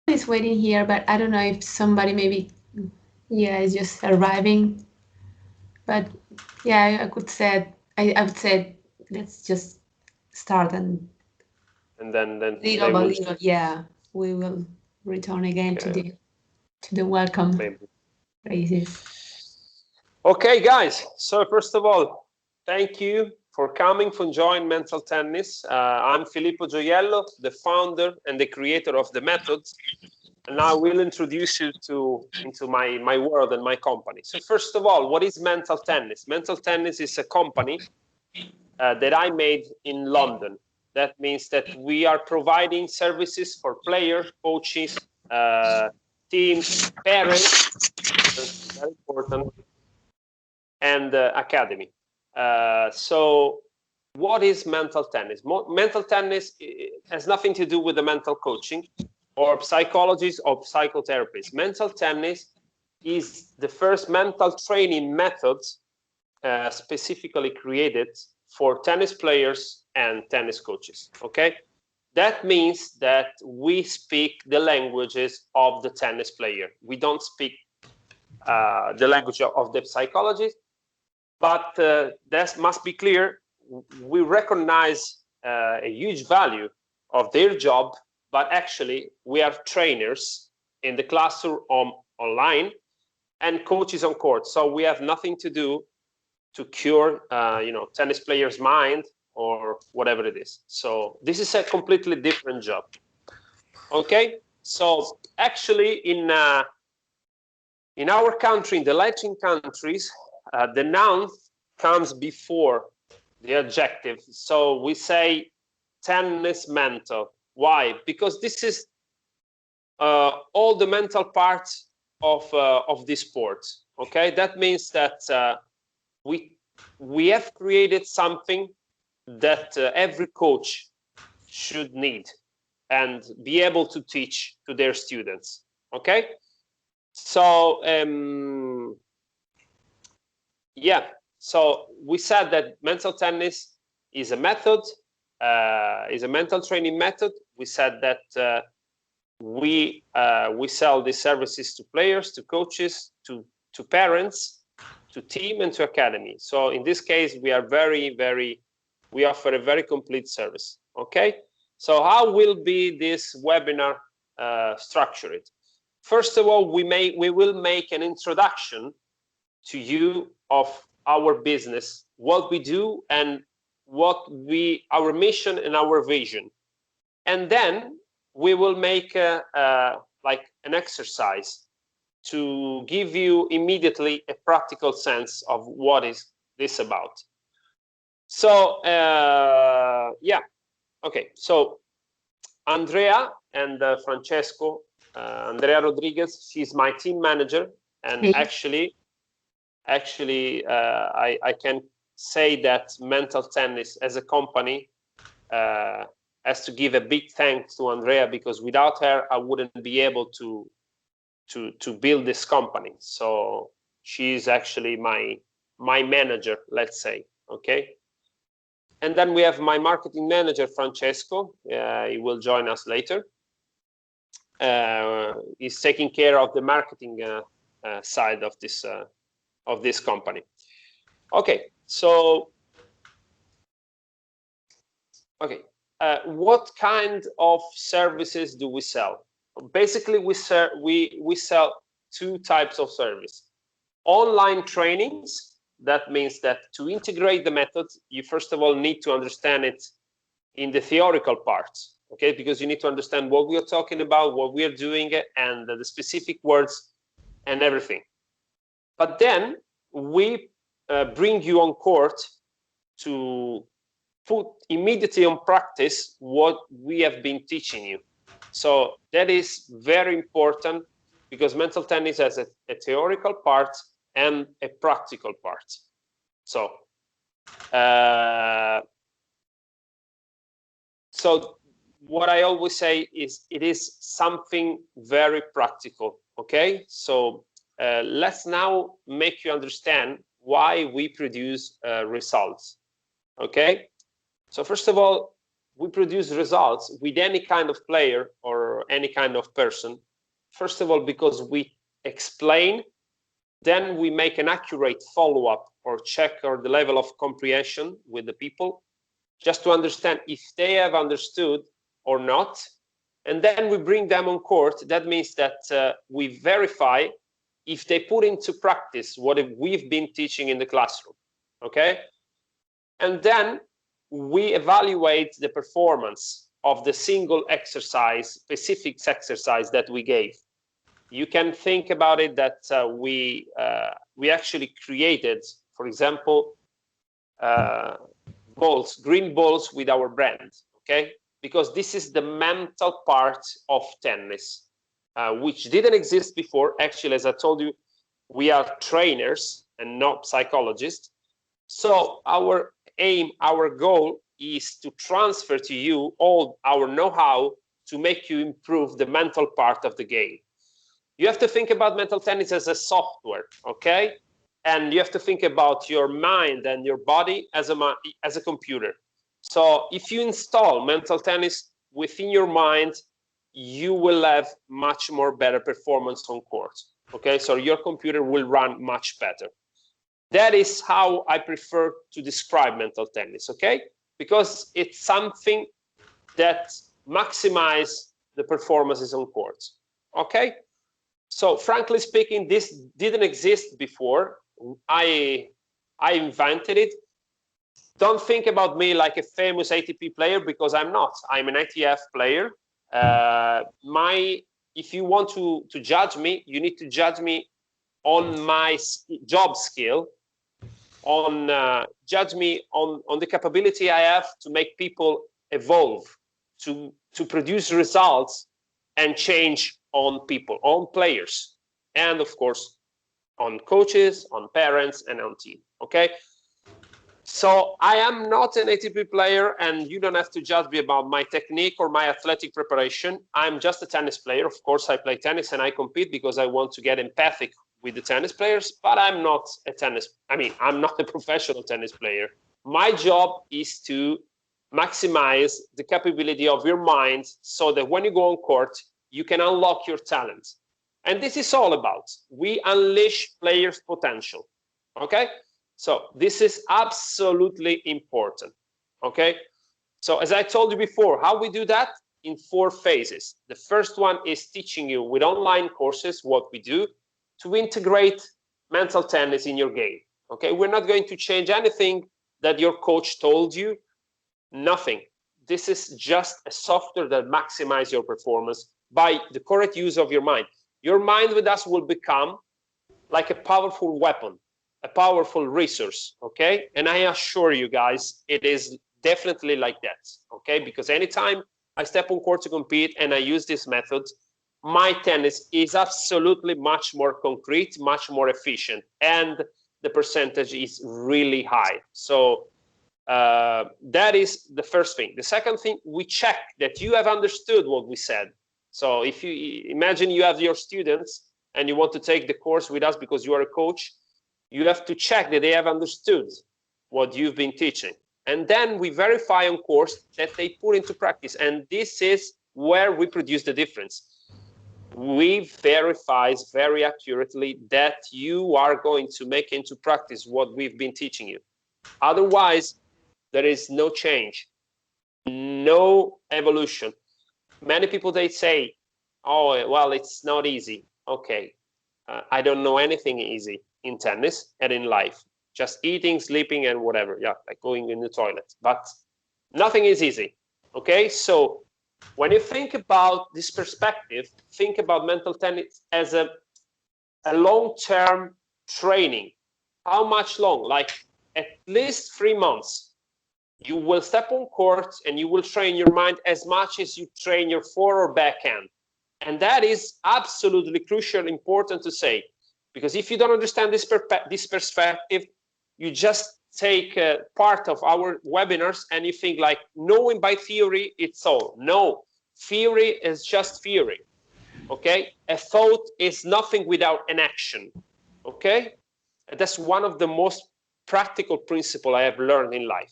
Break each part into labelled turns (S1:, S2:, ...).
S1: is waiting here, but I don't know if somebody maybe, yeah, is just arriving. But yeah, I could say, I would say, let's just start and
S2: and then
S1: little
S2: they
S1: by
S2: will
S1: little, yeah, we will return again
S2: okay,
S1: to the welcome
S2: maybe.
S1: phrases.
S2: Okay, guys. So first of all, thank you for coming, for joining Mental Tennis. I'm Filippo Gioiello, the founder and the creator of the methods, and I will introduce you into my world and my company. So first of all, what is Mental Tennis? Mental Tennis is a company that I made in London. That means that we are providing services for players, coaches, teams, parents. That's very important, and academy. So what is mental tennis? Mental tennis has nothing to do with the mental coaching or psychologists or psychotherapists. Mental tennis is the first mental training method specifically created for tennis players and tennis coaches. Okay, that means that we speak the languages of the tennis player. We don't speak the language of the psychologist, but that must be clear. We recognize a huge value of their job, but actually we are trainers in the classroom online and coaches on court. So we have nothing to do to cure, tennis players' mind or whatever it is. So this is a completely different job. Okay, so actually in our country, in the Latin countries, the noun comes before the adjective. So we say tennis mental. Why? Because this is all the mental parts of this sport. Okay, that means that we have created something that every coach should need and be able to teach to their students. Okay, so yeah, so we said that mental tennis is a method, is a mental training method. We said that we sell these services to players, to coaches, to parents, to team, and to academy. So in this case, we are we offer a very complete service. Okay, so how will be this webinar structured? First of all, we will make an introduction to you of our business, what we do, and our mission and our vision. And then we will make like an exercise to give you immediately a practical sense of what is this about. So yeah, okay. So Andrea and Francesco, Andrea Rodriguez, she's my team manager, and
S1: Hey.
S2: actually I can say that Mental Tennis as a company has to give a big thanks to Andrea, because without her I wouldn't be able to build this company. So she's actually my manager, let's say. Okay, and then we have my marketing manager Francesco. He will join us later. He's taking care of the marketing side of this company. Okay, so okay, what kind of services do we sell? Basically, we sell two types of service: online trainings. That means that to integrate the method, you first of all need to understand it in the theoretical parts, okay? Because you need to understand what we are talking about, what we are doing, and the specific words and everything. But then we bring you on court to put immediately on practice what we have been teaching you. So that is very important, because mental tennis has a theoretical part and a practical part. So so what I always say is it is something very practical. Okay, so let's now make you understand why we produce results. Okay, so first of all, we produce results with any kind of player or or any kind of person. First of all, because we explain, then we make an accurate follow-up or check or the level of comprehension with the people, just to understand if they have understood or not. And then we bring them on court. That means that we verify if they put into practice what we've been teaching in the classroom, okay? And then we evaluate the performance of the single exercise, specific exercise that we gave. You can think about it that we actually created, for example, balls, green balls with our brand, okay? Because this is the mental part of tennis, which didn't exist before. Actually, as I told you, we are trainers and not psychologists. So our aim, our goal is to transfer to you all our know-how to make you improve the mental part of the game. You have to think about mental tennis as a software, okay? And you have to think about your mind and your body as a computer. So if you install mental tennis within your mind, you will have much more better performance on court, okay? So your computer will run much better. That is how I prefer to describe mental tennis, okay? Because it's something that maximizes the performances on court, okay? So frankly speaking, this didn't exist before. I invented it. Don't think about me like a famous ATP player, because I'm not. I'm an ITF player. If you want to judge me, you need to judge me on my job skill, judge me on the capability I have to make people evolve, to produce results and change on people, on players, and of course on coaches, on parents, and on team, okay? So I am not an ATP player, and you don't have to judge me about my technique or my athletic preparation. I'm just a tennis player. Of course, I play tennis and I compete because I want to get empathic with the tennis players, but I'm not I'm not a professional tennis player. My job is to maximize the capability of your mind so that when you go on court, you can unlock your talent. And this is all about, we unleash players' potential, okay? So this is absolutely important, okay? So as I told you before, how we do that? In 4 phases. The first one is teaching you with online courses what we do to integrate mental tennis in your game, okay? We're not going to change anything that your coach told you, nothing. This is just a software that maximizes your performance by the correct use of your mind. Your mind with us will become like a powerful weapon, a powerful resource, okay? And I assure you guys, it is definitely like that, okay? Because anytime I step on court to compete and I use this method, my tennis is absolutely much more concrete, much more efficient, and the percentage is really high. So that is the first thing. The second thing, we check that you have understood what we said. So if you imagine you have your students and you want to take the course with us because you are a coach, you have to check that they have understood what you've been teaching. And then we verify on course that they put into practice. And this is where we produce the difference. We verify very accurately that you are going to make into practice what we've been teaching you. Otherwise, there is no change, no evolution. Many people, they say, oh, well, it's not easy. Okay, I don't know anything easy in tennis and in life. Just eating, sleeping, and whatever. Yeah, like going in the toilet. But nothing is easy, okay? So when you think about this perspective, think about mental tennis as a long-term training. How much long? Like at least 3 months. You will step on court and you will train your mind as much as you train your fore or backhand. And that is absolutely crucial, important to say, because if you don't understand this perspective, you just take part of our webinars and you think like knowing by theory, it's all. No, theory is just theory, okay? A thought is nothing without an action, okay? And that's one of the most practical principles I have learned in life.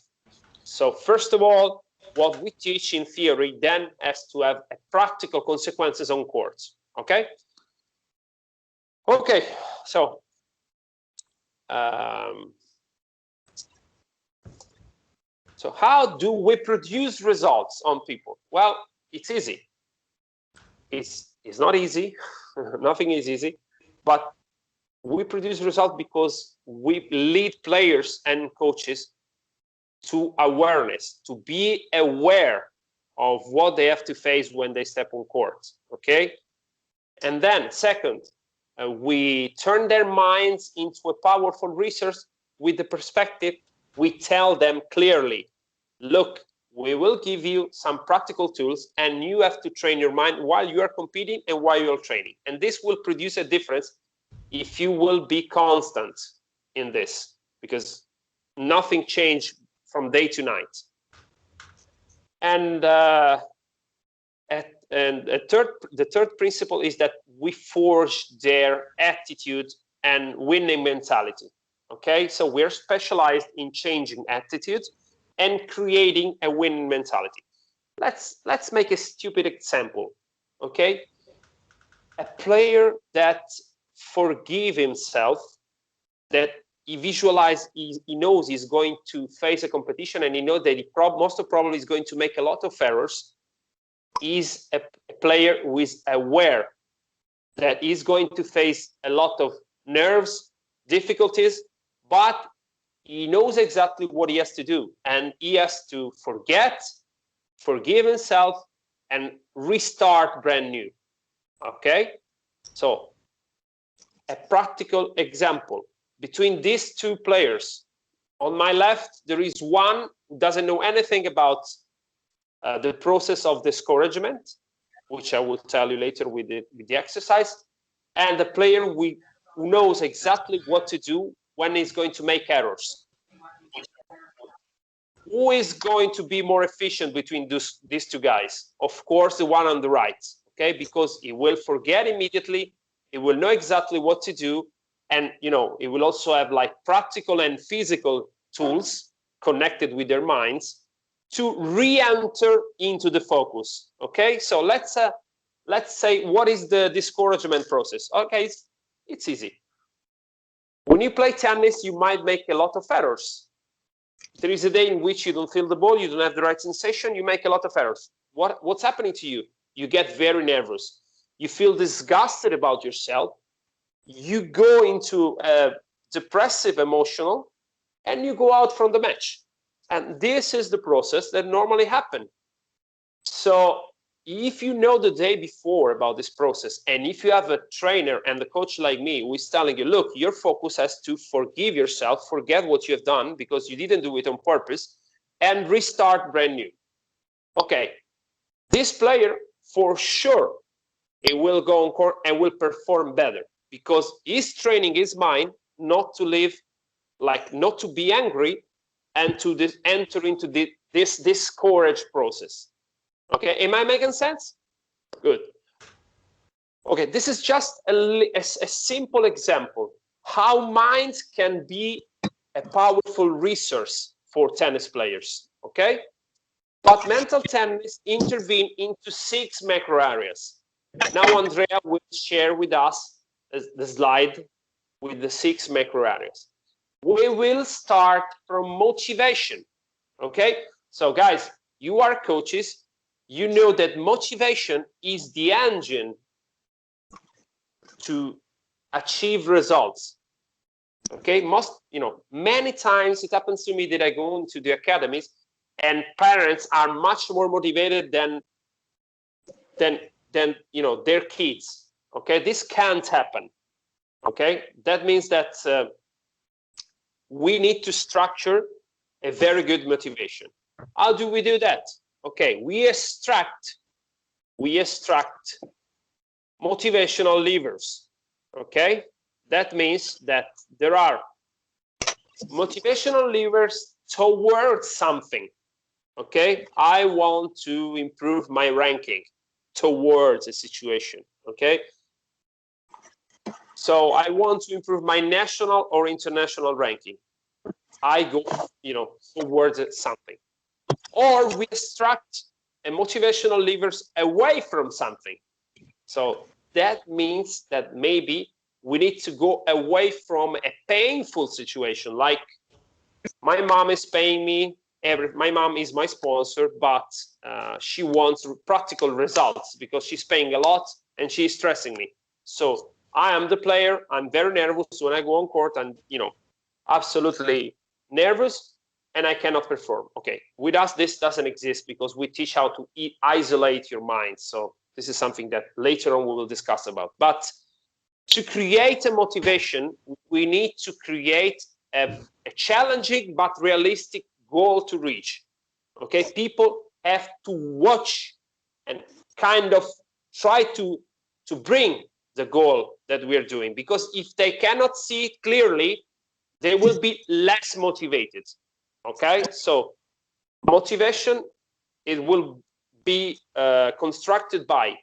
S2: So first of all, what we teach in theory then has to have practical consequences on courts. Okay. Okay. So. So how do we produce results on people? Well, it's easy. It's not easy. Nothing is easy, but we produce results because we lead players and coaches to awareness, to be aware of what they have to face when they step on court. Okay. And then second, we turn their minds into a powerful resource with the perspective. We tell them clearly, look, we will give you some practical tools and you have to train your mind while you are competing and while you're training. And this will produce a difference if you will be constant in this, because nothing changed from day to night. And the third principle is that we forge their attitude and winning mentality. Okay, so we're specialized in changing attitudes and creating a winning mentality. Let's make a stupid example. Okay, a player that forgive himself, that he visualizes, he knows he's going to face a competition, and he knows that he most probably is going to make a lot of errors, is a player who is aware that he's going to face a lot of nerves, difficulties, but he knows exactly what he has to do, and he has to forgive himself, and restart brand new. Okay, so a practical example between these two players. On my left, there is one who doesn't know anything about the process of discouragement, which I will tell you later with the exercise, and the player who knows exactly what to do when he's going to make errors. Who is going to be more efficient between these two guys? Of course, the one on the right, okay, because he will forget immediately, he will know exactly what to do, and he will also have like practical and physical tools connected with their minds to re-enter into the focus. Okay, so let's say, what is the discouragement process? Okay, it's easy. When you play tennis, you might make a lot of errors. There is a day in which you don't feel the ball, you don't have the right sensation, you make a lot of errors. What's happening to you? You get very nervous. You feel disgusted about yourself. You go into a depressive emotional, and you go out from the match. And this is the process that normally happens. So if you know the day before about this process, and if you have a trainer and a coach like me who is telling you, look, your focus has to forgive yourself, forget what you have done because you didn't do it on purpose, and restart brand new. Okay, this player, for sure, he will go on court and will perform better because he's training his mind not to live, like not to be angry, and to enter into this discourage process. Okay, am I making sense? Good. Okay, this is just a simple example how minds can be a powerful resource for tennis players. Okay, but mental tennis intervene into 6 macro areas. Now Andrea will share with us the slide with the 6 macro areas. We will start from motivation. Okay, so guys, you are coaches. You know that motivation is the engine to achieve results. Okay, many times it happens to me that I go into the academies and parents are much more motivated than their kids. Okay, this can't happen. Okay, that means that we need to structure a very good motivation. How do we do that? Okay, we extract motivational levers. Okay, that means that there are motivational levers towards something. Okay, I want to improve my ranking towards a situation. Okay, so I want to improve my national or international ranking. I go, towards something. or we extract a motivational levers away from something. So that means that maybe we need to go away from a painful situation, like my mom is paying me, my mom is my sponsor, but she wants practical results because she's paying a lot and she's stressing me. So I am the player, I'm very nervous when I go on court, and absolutely nervous, and I cannot perform. Okay, with us this doesn't exist because we teach how to isolate your mind. So this is something that later on we will discuss about. But to create a motivation, we need to create a challenging but realistic goal to reach. Okay, people have to watch and kind of try to bring the goal that we're doing, because if they cannot see it clearly, they will be less motivated. Okay, so motivation, it will be constructed by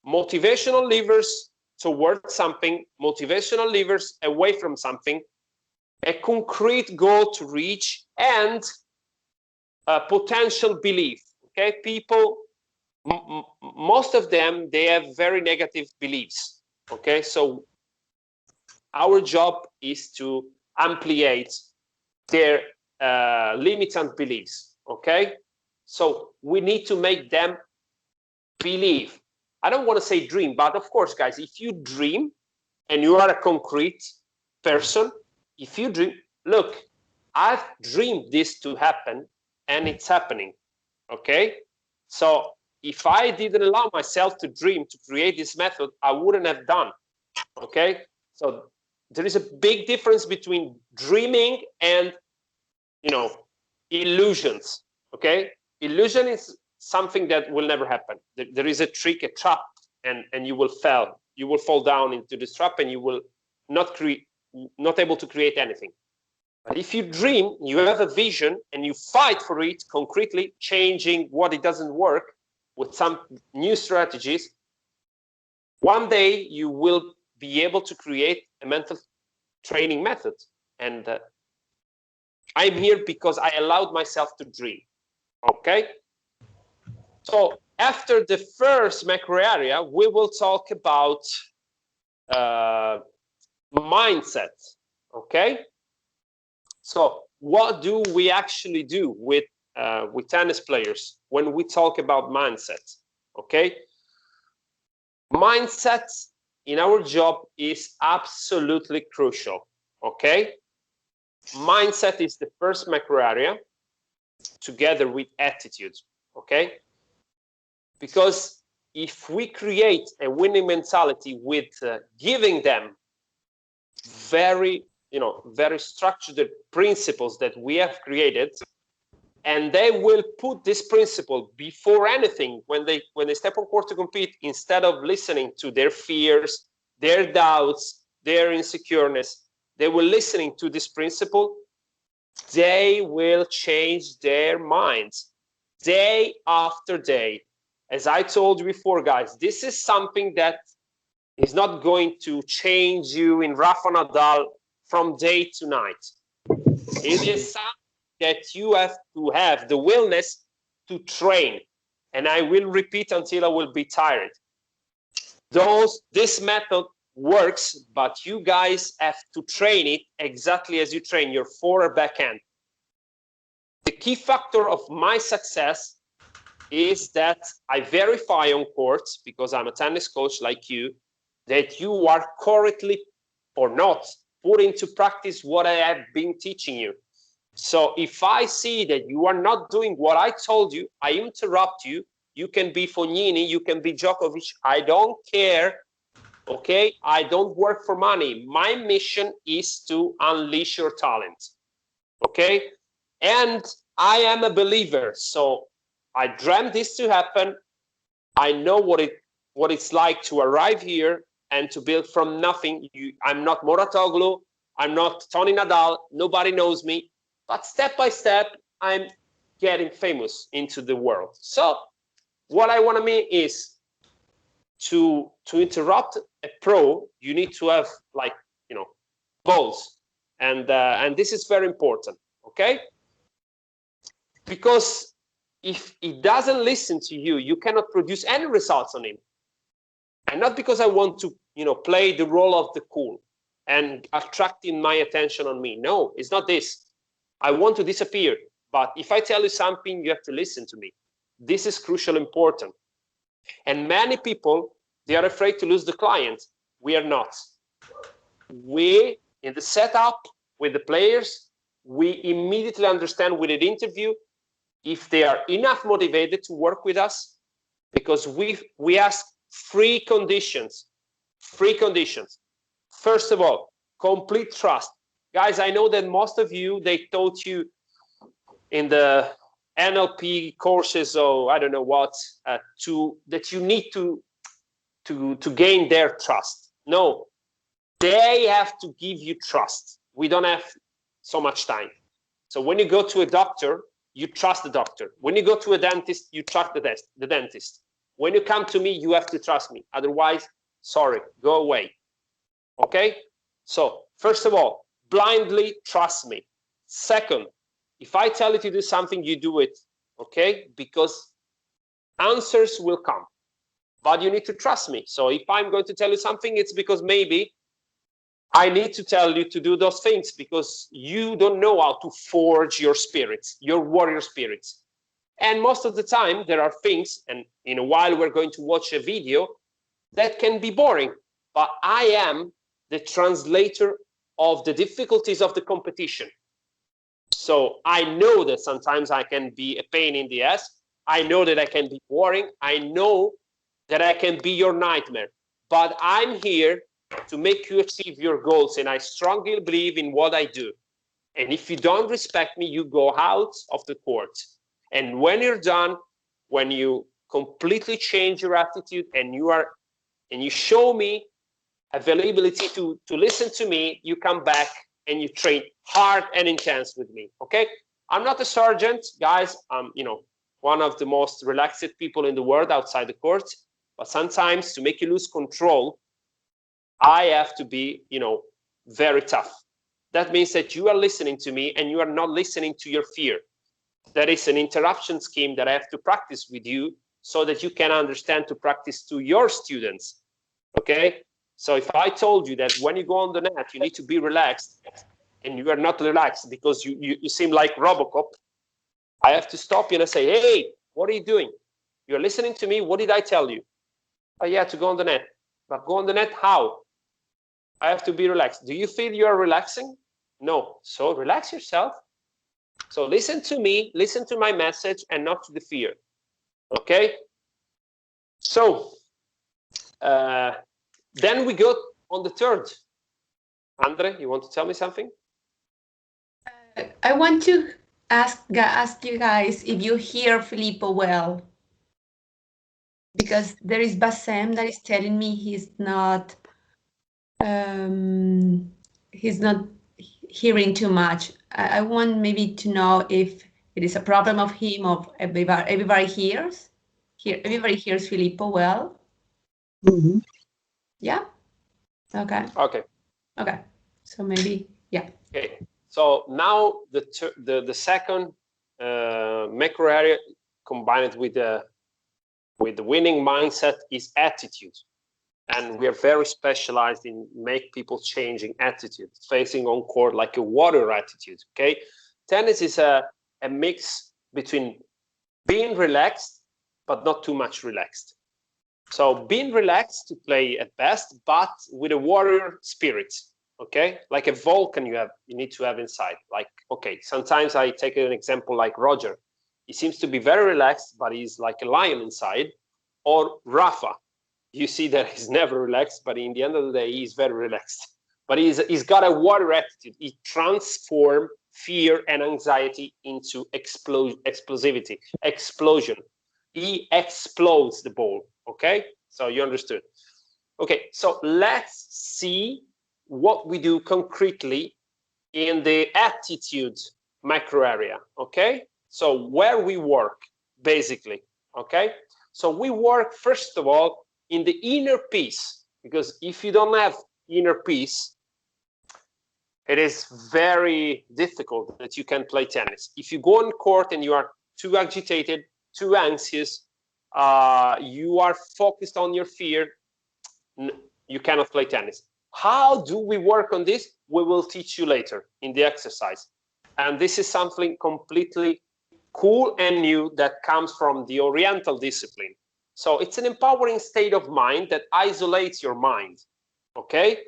S2: motivational levers towards something, motivational levers away from something, a concrete goal to reach, and a potential belief. Okay, people, most of them, they have very negative beliefs. Okay, so our job is to ampliate their limitant beliefs. Okay, so we need to make them believe. I don't want to say dream, but of course, guys, if you dream and you are a concrete person, if you dream, look, I've dreamed this to happen and it's happening. Okay, so if I didn't allow myself to dream to create this method, I wouldn't have done. Okay, so there is a big difference between dreaming and illusions. Okay, illusion is something that will never happen. There is a trick, a trap, and you will fail. You will fall down into this trap, and you will not able to create anything. But if you dream, you have a vision, and you fight for it concretely, changing what it doesn't work with some new strategies, one day you will be able to create a mental training method. And I'm here because I allowed myself to dream. Okay, so after the first macro area, we will talk about mindset. Okay, so what do we actually do with tennis players when we talk about mindset? Okay, mindset in our job is absolutely crucial. Okay, mindset is the first macro area, together with attitude. Okay, because if we create a winning mentality with giving them very structured principles that we have created, and they will put this principle before anything when they step on court to compete, instead of listening to their fears, their doubts, their insecureness, they will listening to this principle, they will change their minds day after day. As I told you before, guys, this is something that is not going to change you in Rafa Nadal from day to night. It is something that you have to have the willingness to train. And I will repeat until I will be tired. This method works, but you guys have to train it exactly as you train your forward backhand. The key factor of my success is that I verify on courts, because I'm a tennis coach like you, that you are correctly or not put into practice what I have been teaching you. So if I see that you are not doing what I told you, I interrupt you. You can be Fognini, you can be Djokovic, I don't care. Okay, I don't work for money. My mission is to unleash your talent. Okay, and I am a believer, so I dreamt this to happen. I know what it's like to arrive here and to build from nothing. I'm not Mouratoglou, I'm not Tony Nadal, nobody knows me, but step by step, I'm getting famous into the world. So what I want to mean is, to interrupt a pro, you need to have, like, balls, and this is very important. Okay, because if he doesn't listen to you, you cannot produce any results on him. And not because I want to, play the role of the cool and attracting my attention on me. No, it's not this. I want to disappear. But if I tell you something, you have to listen to me. This is crucial important. And many people, they are afraid to lose the client. We are not. We, in the setup with the players, we immediately understand with an interview if they are enough motivated to work with us, because we ask three conditions. First of all, complete trust. Guys, I know that most of you, they taught you in the NLP courses, or I don't know what, that you need to gain their trust. No, they have to give you trust. We don't have so much time. So when you go to a doctor, you trust the doctor. When you go to a dentist, you trust the dentist. When you come to me, you have to trust me. Otherwise, sorry, go away. Okay? So first of all, blindly trust me. Second, if I tell you to do something, you do it. Okay? Because answers will come. But you need to trust me. So if I'm going to tell you something, it's because maybe I need to tell you to do those things, because you don't know how to forge your spirits, your warrior spirits. And most of the time, there are things, and in a while we're going to watch a video, that can be boring. But I am the translator of the difficulties of the competition. So I know that sometimes I can be a pain in the ass. I know that I can be boring. I know that I can be your nightmare. But I'm here to make you achieve your goals, and I strongly believe in what I do. And if you don't respect me, you go out of the court. And when you're done, when you completely change your attitude and you show me availability to listen to me, you come back and you train hard and intense with me. Okay? I'm not a sergeant, guys. I'm, one of the most relaxed people in the world outside the court. But sometimes to make you lose control, I have to be, very tough. That means that you are listening to me and you are not listening to your fear. That is an interruption scheme that I have to practice with you so that you can understand to practice to your students. Okay? So if I told you that when you go on the net, you need to be relaxed, and you are not relaxed because you seem like Robocop, I have to stop you and I say, hey, what are you doing? You're listening to me. What did I tell you? Oh, yeah, to go on the net. But go on the net, how? I have to be relaxed. Do you feel you are relaxing? No. So relax yourself. So listen to me, listen to my message, and not to the fear. Okay? So then we go on the third. Andre, you want to tell me something?
S1: I want to ask you guys if you hear Filippo well. Because there is Bassem that is telling me he's not hearing too much. I want maybe to know if it is a problem of him, of everybody hears. Everybody hears Filippo well.
S3: Mm-hmm.
S1: Yeah. Okay.
S2: Okay.
S1: Okay. So maybe, yeah.
S2: Okay. So now the second macro area combined with the winning mindset is attitude. And we are very specialized in make people changing attitude, facing on court like a warrior attitude. Okay, tennis is a mix between being relaxed but not too much relaxed. So being relaxed to play at best, but with a warrior spirit. Okay, like a Vulcan you need to have inside. Like, okay, sometimes I take an example like Roger. He seems to be very relaxed, but he's like a lion inside. Or Rafa. You see that he's never relaxed, but in the end of the day, he's very relaxed. But he's got a warrior attitude. He transforms fear and anxiety into explosivity, explosion. He explodes the ball, okay? So you understood. Okay, so let's see what we do concretely in the attitude macro area, okay? So where we work, basically, okay? So we work, first of all, in the inner peace, because if you don't have inner peace, it is very difficult that you can play tennis. If you go on court and you are too agitated, too anxious, you are focused on your fear, you cannot play tennis. How do we work on this? We will teach you later in the exercise. And this is something completely cool and new that comes from the Oriental discipline. So it's an empowering state of mind that isolates your mind, okay?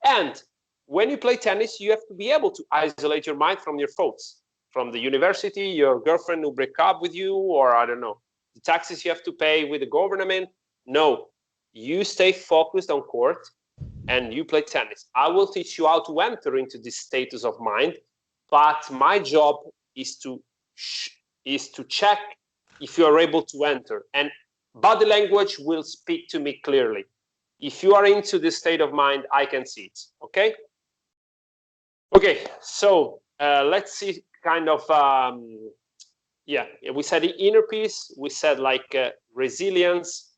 S2: And when you play tennis, you have to be able to isolate your mind from your thoughts, from the university, your girlfriend who break up with you, or I don't know, the taxes you have to pay with the government. No, you stay focused on court and you play tennis. I will teach you how to enter into this status of mind, but my job is to check if you are able to enter, and body language will speak to me clearly. If you are into this state of mind, I can see it. Okay. Okay, so let's see kind of yeah, we said the inner peace, we said like resilience,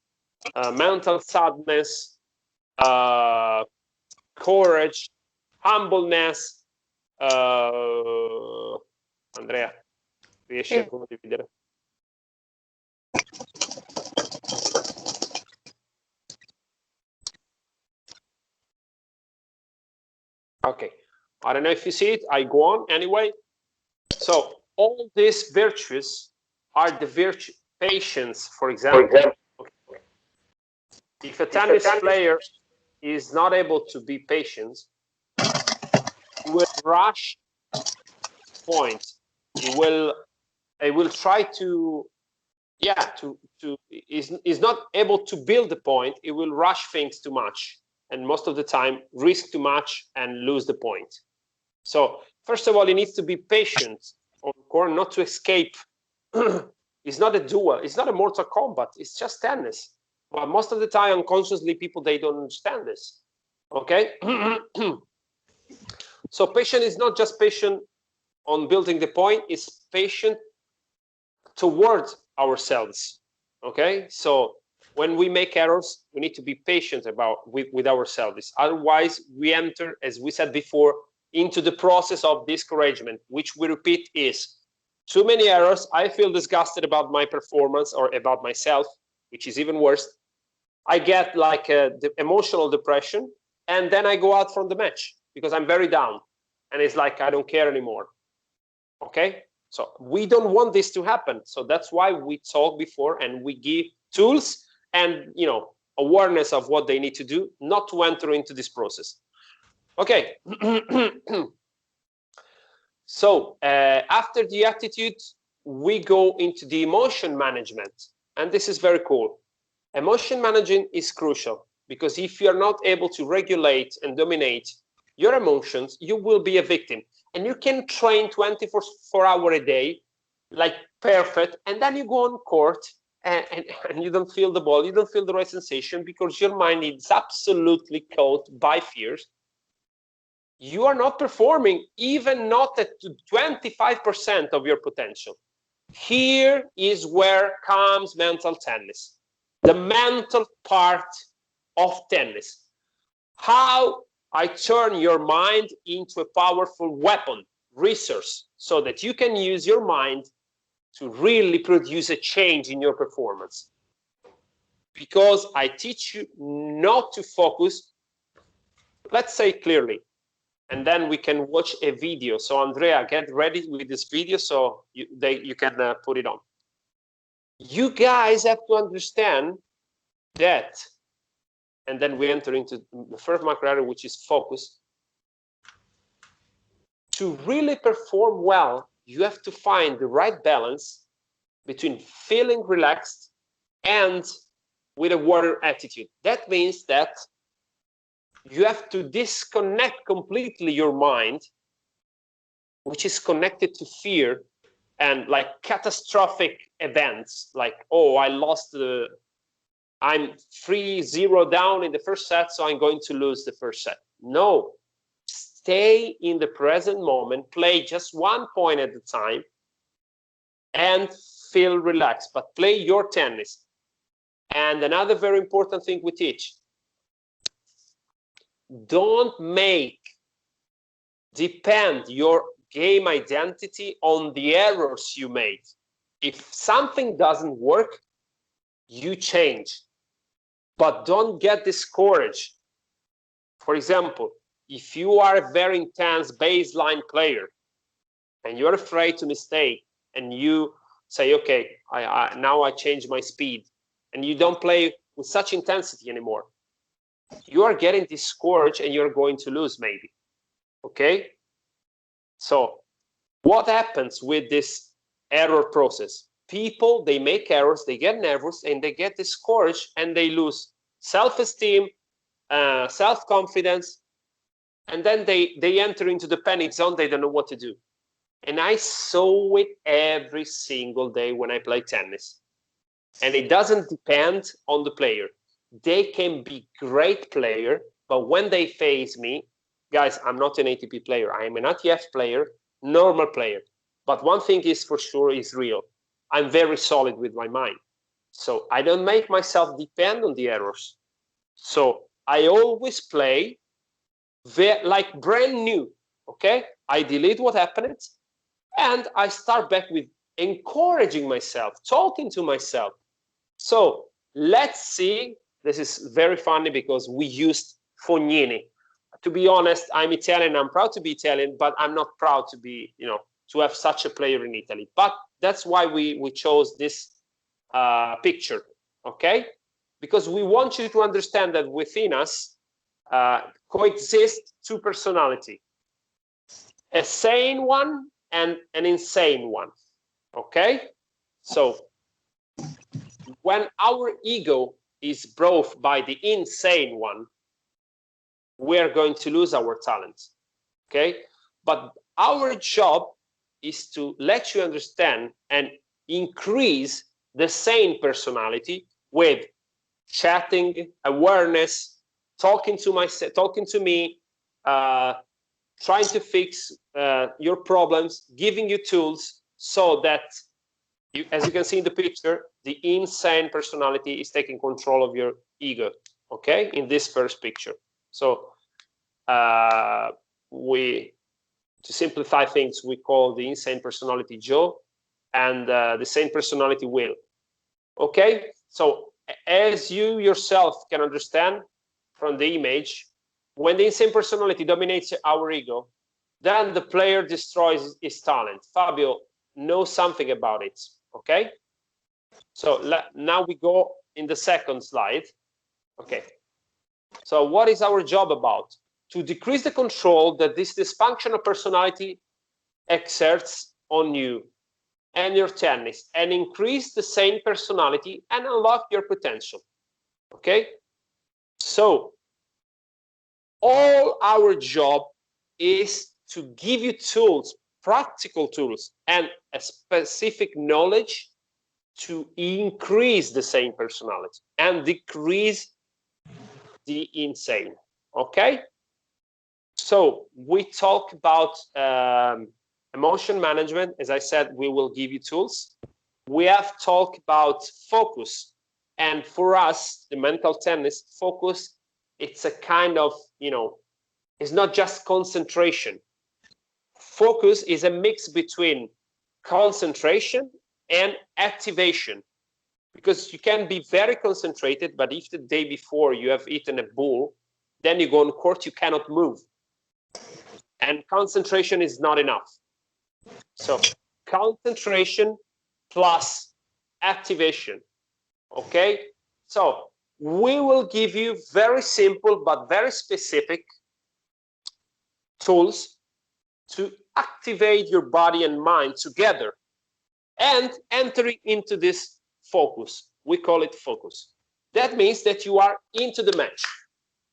S2: mental sadness, courage, humbleness. Andrea, riesci a condividere? Okay, I don't know if you see it, I go on anyway. So all these virtues are the virtue. Patience, for example. Okay. If a tennis player is not able to be patient, he will rush point. He will try to, yeah, is not able to build the point. He will rush things too much, and most of the time risk too much and lose the point. So first of all, he needs to be patient on court, not to escape. It's not a duel. It's not a Mortal Kombat. It's just tennis. But most of the time, unconsciously, people, they don't understand this. Okay? So patient is not just patient on building the point. It's patient towards ourselves. Okay? So when we make errors, we need to be patient with ourselves. Otherwise, we enter, as we said before, into the process of discouragement, which we repeat is too many errors. I feel disgusted about my performance or about myself, which is even worse. I get like the emotional depression, and then I go out from the match because I'm very down, and it's like I don't care anymore. Okay, so we don't want this to happen. So that's why we talk before and we give tools and awareness of what they need to do, not to enter into this process. Okay. So after the attitude, we go into the emotion management, and this is very cool. Emotion management is crucial because if you're not able to regulate and dominate your emotions, you will be a victim. And you can train 24 hours a day, like perfect, and then you go on court and you don't feel the ball, you don't feel the right sensation because your mind is absolutely caught by fears. You are not performing, even not at 25% of your potential. Here is where comes mental tennis, the mental part of tennis. How I turn your mind into a powerful weapon, resource, so that you can use your mind to really produce a change in your performance. Because I teach you not to focus, let's say clearly, and then we can watch a video. So Andrea, get ready with this video so you can put it on. You guys have to understand that, and then we enter into the first macro area, which is focus. To really perform well, you have to find the right balance between feeling relaxed and with a warrior attitude. That means that you have to disconnect completely your mind, which is connected to fear and like catastrophic events, like, oh, I lost I'm 3-0 down in the first set, so I'm going to lose the first set. No, stay in the present moment, play just 1 point at a time, and feel relaxed, but play your tennis. And another very important thing we teach, don't depend your game identity on the errors you made. If something doesn't work, you change, but don't get discouraged. For example, if you are a very intense baseline player and you're afraid to mistake, and you say, okay, now I change my speed, and you don't play with such intensity anymore, you are getting discouraged and you're going to lose maybe. Okay? So what happens with this error process? People, they make errors, they get nervous, and they get discouraged, and they lose self-esteem, self-confidence, and then they enter into the panic zone. They don't know what to do. And I saw it every single day when I play tennis. And it doesn't depend on the player. They can be great player, but when they face me, guys, I'm not an ATP player. I am an ITF player, normal player. But one thing is for sure, is real. I'm very solid with my mind. So I don't make myself depend on the errors. So I always play like brand new, okay? I delete what happened, and I start back with encouraging myself, talking to myself. So let's see, this is very funny because we used Fognini. To be honest, I'm Italian, I'm proud to be Italian, but I'm not proud to be, to have such a player in Italy. But that's why we chose this picture, okay? Because we want you to understand that within us coexist two personalities, a sane one and an insane one, okay? So when our ego is brought by the insane one, we are going to lose our talent, okay? But our job is to let you understand and increase the sane personality with chatting, awareness, talking to me, trying to fix your problems, giving you tools so that, as you can see in the picture, the insane personality is taking control of your ego, okay, in this first picture. So to simplify things, we call the insane personality Joe, and the sane personality Will, okay? So as you yourself can understand from the image, when the insane personality dominates our ego, then the player destroys his talent. Fabio knows something about it, okay? So now we go in the second slide. Okay. So what is our job about? To decrease the control that this dysfunctional personality exerts on you and your tennis, and increase the same personality and unlock your potential, okay? So all our job is to give you tools, practical tools, and a specific knowledge to increase the same personality and decrease the insane, okay? So we talk about emotion management. As I said, we will give you tools. We have talked about focus, and for us, the mental tennis focus, it's a kind of, it's not just concentration. Focus is a mix between concentration and activation, because you can be very concentrated, but if the day before you have eaten a bull, then you go on court, you cannot move, and concentration is not enough. So concentration plus activation, okay? So we will give you very simple but very specific tools to activate your body and mind together and entering into this focus. We call it focus. That means that you are into the match,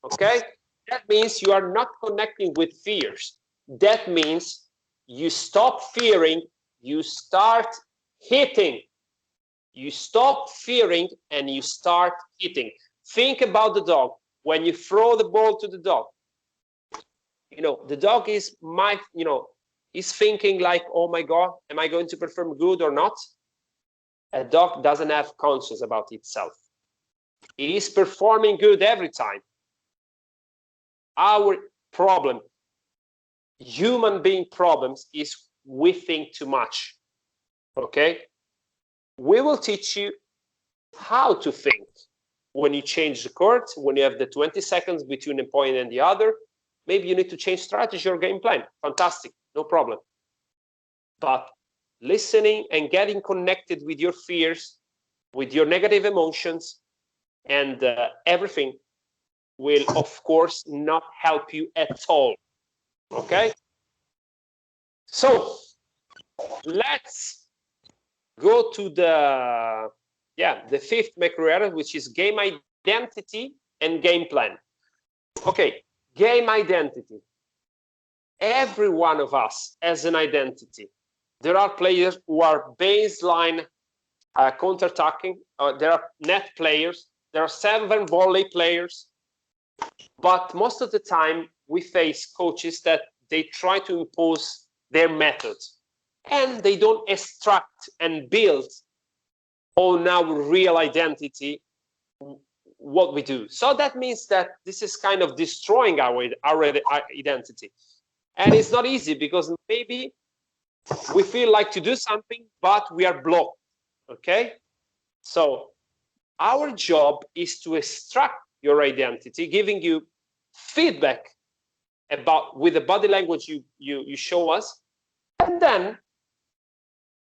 S2: okay? That means you are not connecting with fears. That means you stop fearing, you start hitting. You stop fearing and you start hitting. Think about the dog. When you throw the ball to the dog, the dog is is thinking like, oh my God, am I going to perform good or not? A dog doesn't have conscience about itself. It is performing good every time. Our problem, human being problems, is we think too much, okay? we will teach you how to think when you change the court, when you have the 20 seconds between a point and the other. Maybe you need to change strategy or game plan. Fantastic, no problem. But listening and getting connected with your fears, with your negative emotions, and everything will, of course, not help you at all. Okay? So let's go to the fifth macro area, which is game identity and game plan. Okay, game identity. Every one of us has an identity. There are players who are baseline counter-attacking. There are net players. There are 7 volley players. But most of the time, we face coaches that they try to impose their methods, and they don't extract and build on our real identity what we do. So that means that this is kind of destroying our identity. And it's not easy, because maybe we feel like to do something, but we are blocked. Okay? So our job is to extract your identity, giving you feedback about with the body language you show us, and then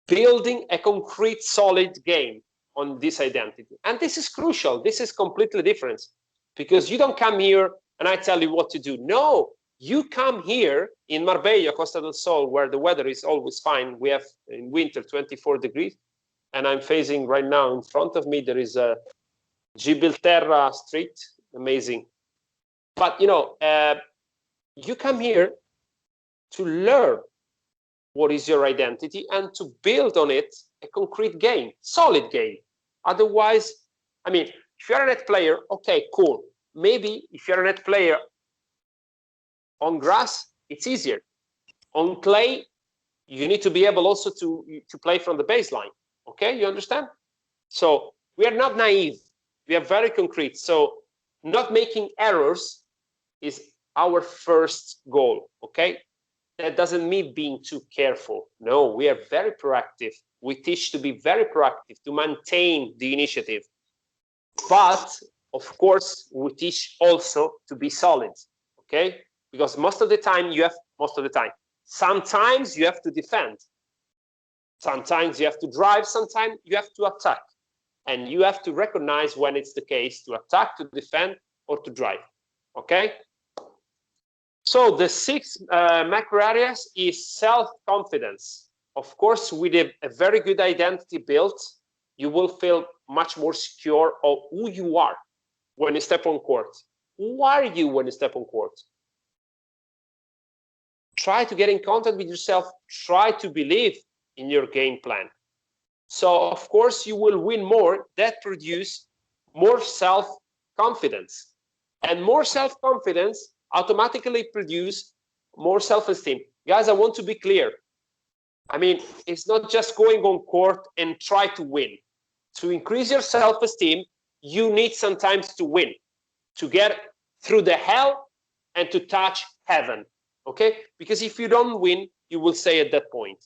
S2: building a concrete, solid game on this identity. And this is crucial. This is completely different, because you don't come here and I tell you what to do. No, you come here in Marbella, Costa del Sol, where the weather is always fine. We have in winter 24 degrees, and I'm facing right now in front of me, there is a Gibilterra street, amazing. But you come here to learn what is your identity and to build on it a concrete game, solid game. Otherwise, I mean, if you're a net player, okay, cool. Maybe if you're a net player on grass, it's easier. On clay, you need to be able also to play from the baseline. Okay, you understand? So we are not naive. We are very concrete. So not making errors is our first goal. Okay, that doesn't mean being too careful. No, we are very proactive. We teach to be very proactive, to maintain the initiative. But of course, we teach also to be solid. Okay, because sometimes you have to defend. Sometimes you have to drive, sometimes you have to attack. And you have to recognize when it's the case to attack, to defend, or to drive. Okay? So the 6 macro areas is self-confidence. Of course, with a very good identity built, you will feel much more secure of who you are when you step on court. Who are you when you step on court? Try to get in contact with yourself. Try to believe in your game plan. So, of course, you will win more. That produce more self-confidence. And more self-confidence automatically produce more self-esteem. Guys, I want to be clear. I mean, it's not just going on court and try to win. To increase your self-esteem, you need sometimes to win, to get through the hell and to touch heaven. Okay? Because if you don't win, you will stay at that point.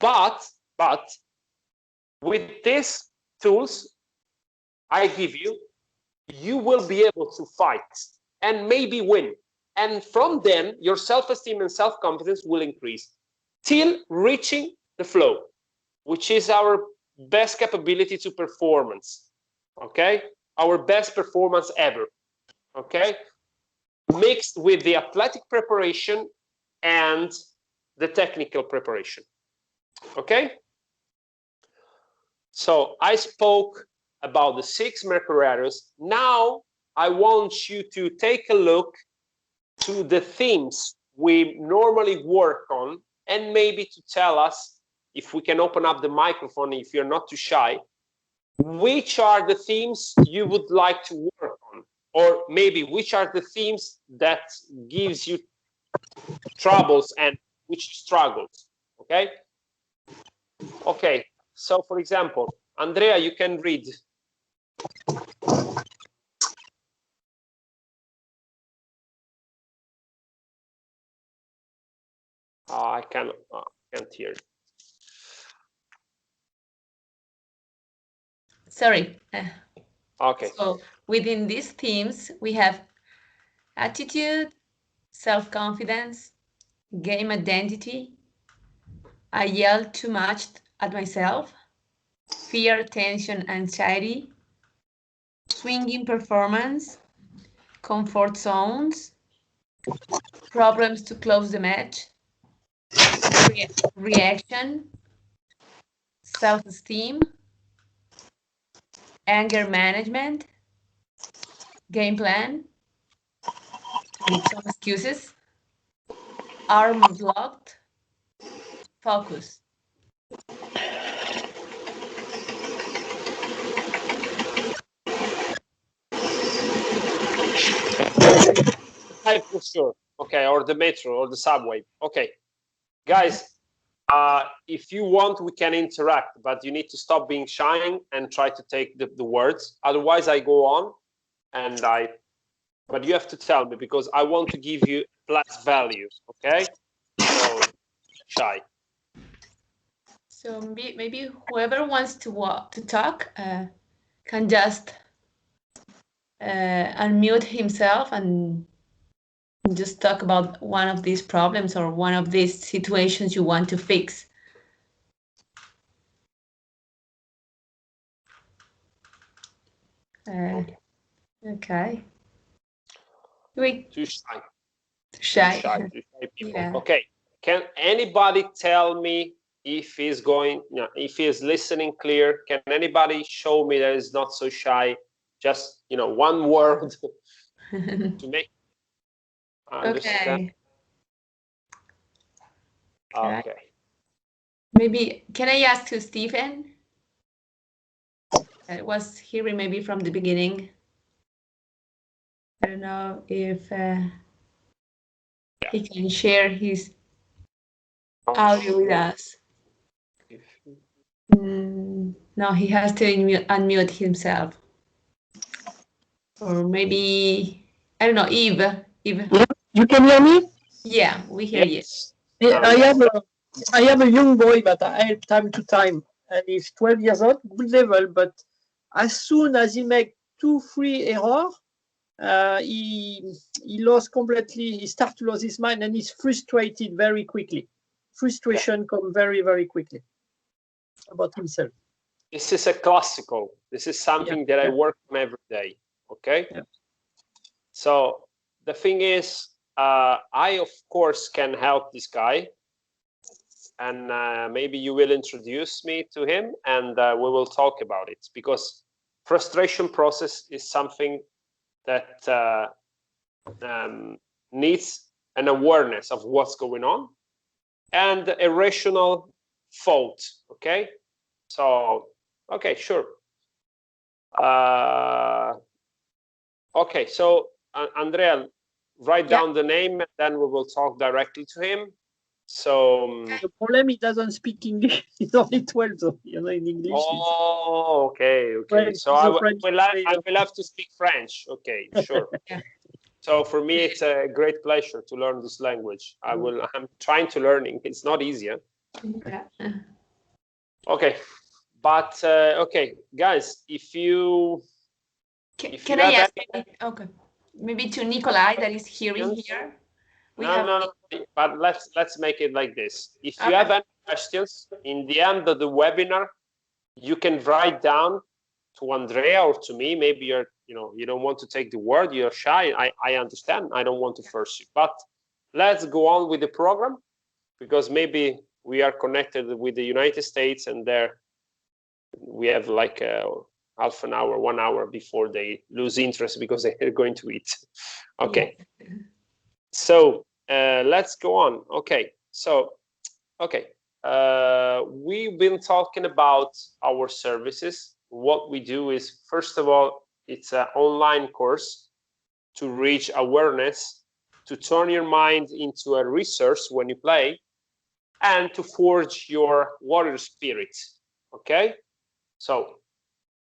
S2: But with these tools I give you, you will be able to fight and maybe win. And from then, your self-esteem and self-confidence will increase till reaching the flow, which is our best capability to performance. Okay? Our best performance ever. Okay? Mixed with the athletic preparation and the technical preparation. Okay? So I spoke about the 6 macro areas. Now I want you to take a look to the themes we normally work on, and maybe to tell us, if we can open up the microphone, if you're not too shy, which are the themes you would like to work on, or maybe which are the themes that gives you troubles and which struggles. Okay? Okay. So, for example, Andrea, you can read. I can't hear.
S1: sorry.
S2: Okay.
S1: So within these themes, we have attitude, self-confidence, game identity, I yell too much at myself, fear, tension, anxiety, swinging performance, comfort zones, problems to close the match, reaction, self-esteem, anger management, game plan, with some excuses, arms locked, focus.
S2: Type for sure. Okay, or the metro or the subway. Okay, guys, if you want, we can interact, but you need to stop being shy and try to take the words. Otherwise, I go on and but you have to tell me because I want to give you plus value. Okay, so shy.
S1: So maybe whoever wants to talk can just unmute himself and just talk about one of these problems or one of these situations you want to fix. Okay.
S2: Too shy.
S1: Shy.
S2: Too shy people.
S1: Yeah.
S2: Okay. Can anybody tell me if he's going, if he is listening clear? Can anybody show me that he's not so shy? Just, one word to make understand. Okay.
S1: Maybe, can I ask to Stephen? It was hearing maybe from the beginning. I don't know if he can share his audio with us. No, he has to unmute himself. Or maybe, I don't know, Eve.
S3: Yeah, you can hear me?
S1: Yeah, we hear you.
S3: Yeah, I have a young boy that I help time to time, and he's 12 years old, good level, but as soon as he make 2-3 errors, he lost completely, he starts to lose his mind and he's frustrated very quickly. Frustration comes very, very quickly about himself.
S2: This is a classical. This is something that I work on every day. Okay.
S3: Yeah.
S2: So the thing is, I of course can help this guy, and maybe you will introduce me to him, and we will talk about it, because frustration process is something that needs an awareness of what's going on and a rational thought. Okay. So okay, sure. Okay, so Andrea, write down the name and then we will talk directly to him. So
S3: the problem, he doesn't speak English. He's only 12, so in English.
S2: Oh, okay.
S3: French,
S2: So I will have to speak French. Okay, sure. So for me, it's a great pleasure to learn this language. I'm trying to learning. It's not easier. Okay, but okay, guys, if you
S1: can I ask? Okay, maybe to Nikolai that is hearing here.
S2: No, but let's make it like this. If you have any questions in the end of the webinar, you can write down to Andrea or to me. Maybe you don't want to take the word, you're shy. I understand. I don't want to force you, but let's go on with the program, because maybe we are connected with the United States, and there we have like half an hour, 1 hour before they lose interest because they're going to eat. Okay. So let's go on. Okay. So, okay. We've been talking about our services. What we do is, first of all, it's an online course to reach awareness, to turn your mind into a resource when you play, and to forge your warrior spirit. Okay. So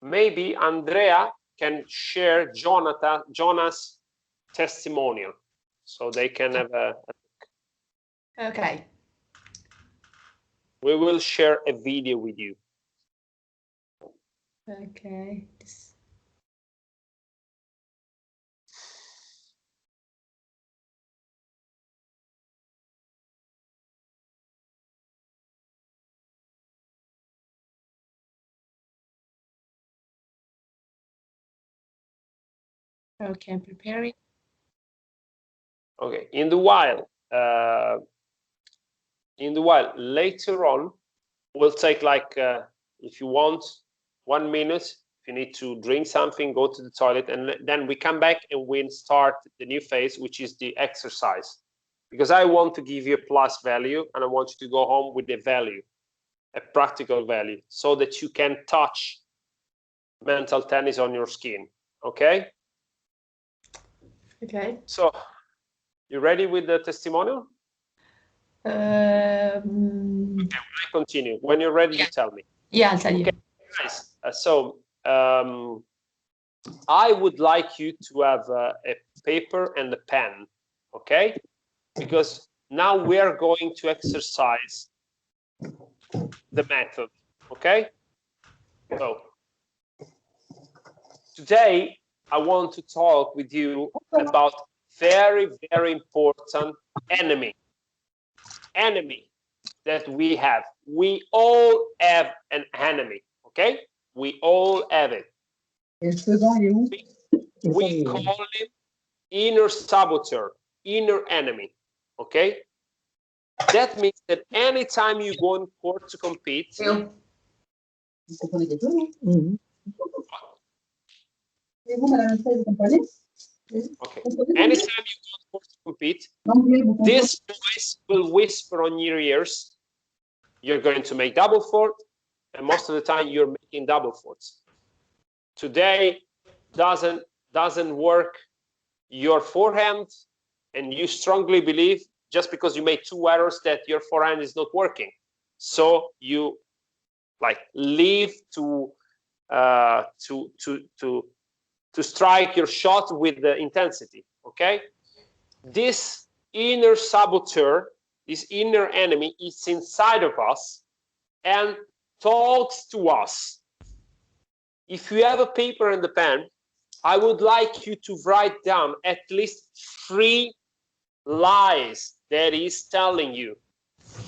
S2: maybe Andrea can share Jonas' testimonial, so they can have a
S1: okay.
S2: We will share a video with you.
S1: Okay. Okay, I'm preparing.
S2: Okay. In the while, later on, we'll take like, if you want, 1 minute. If you need to drink something, go to the toilet, and then we come back and we start the new phase, which is the exercise. Because I want to give you a plus value, and I want you to go home with a value, a practical value, so that you can touch mental tennis on your skin. Okay?
S1: Okay.
S2: So, you ready with the testimonial?
S1: Okay,
S2: I continue. When you're ready, you tell me.
S1: Yeah, I'll tell you.
S2: Okay, guys. I would like you to have a paper and a pen, okay? Because now we are going to exercise the method, okay? So today I want to talk with you about very, very important enemy that we have. We all have an enemy, okay? We all have it. We call him inner saboteur, inner enemy, okay? That means that anytime you go in court to compete, okay, anytime you go in court to compete, this voice will whisper on your ears, you're going to make double fault, and most of the time you're making double faults. Today doesn't work your forehand, and you strongly believe just because you made 2 errors that your forehand is not working. So you like leave to strike your shot with the intensity, okay? This inner saboteur, this inner enemy is inside of us and talks to us. If you have a paper and a pen, I would like you to write down at least 3 lies that he's telling you.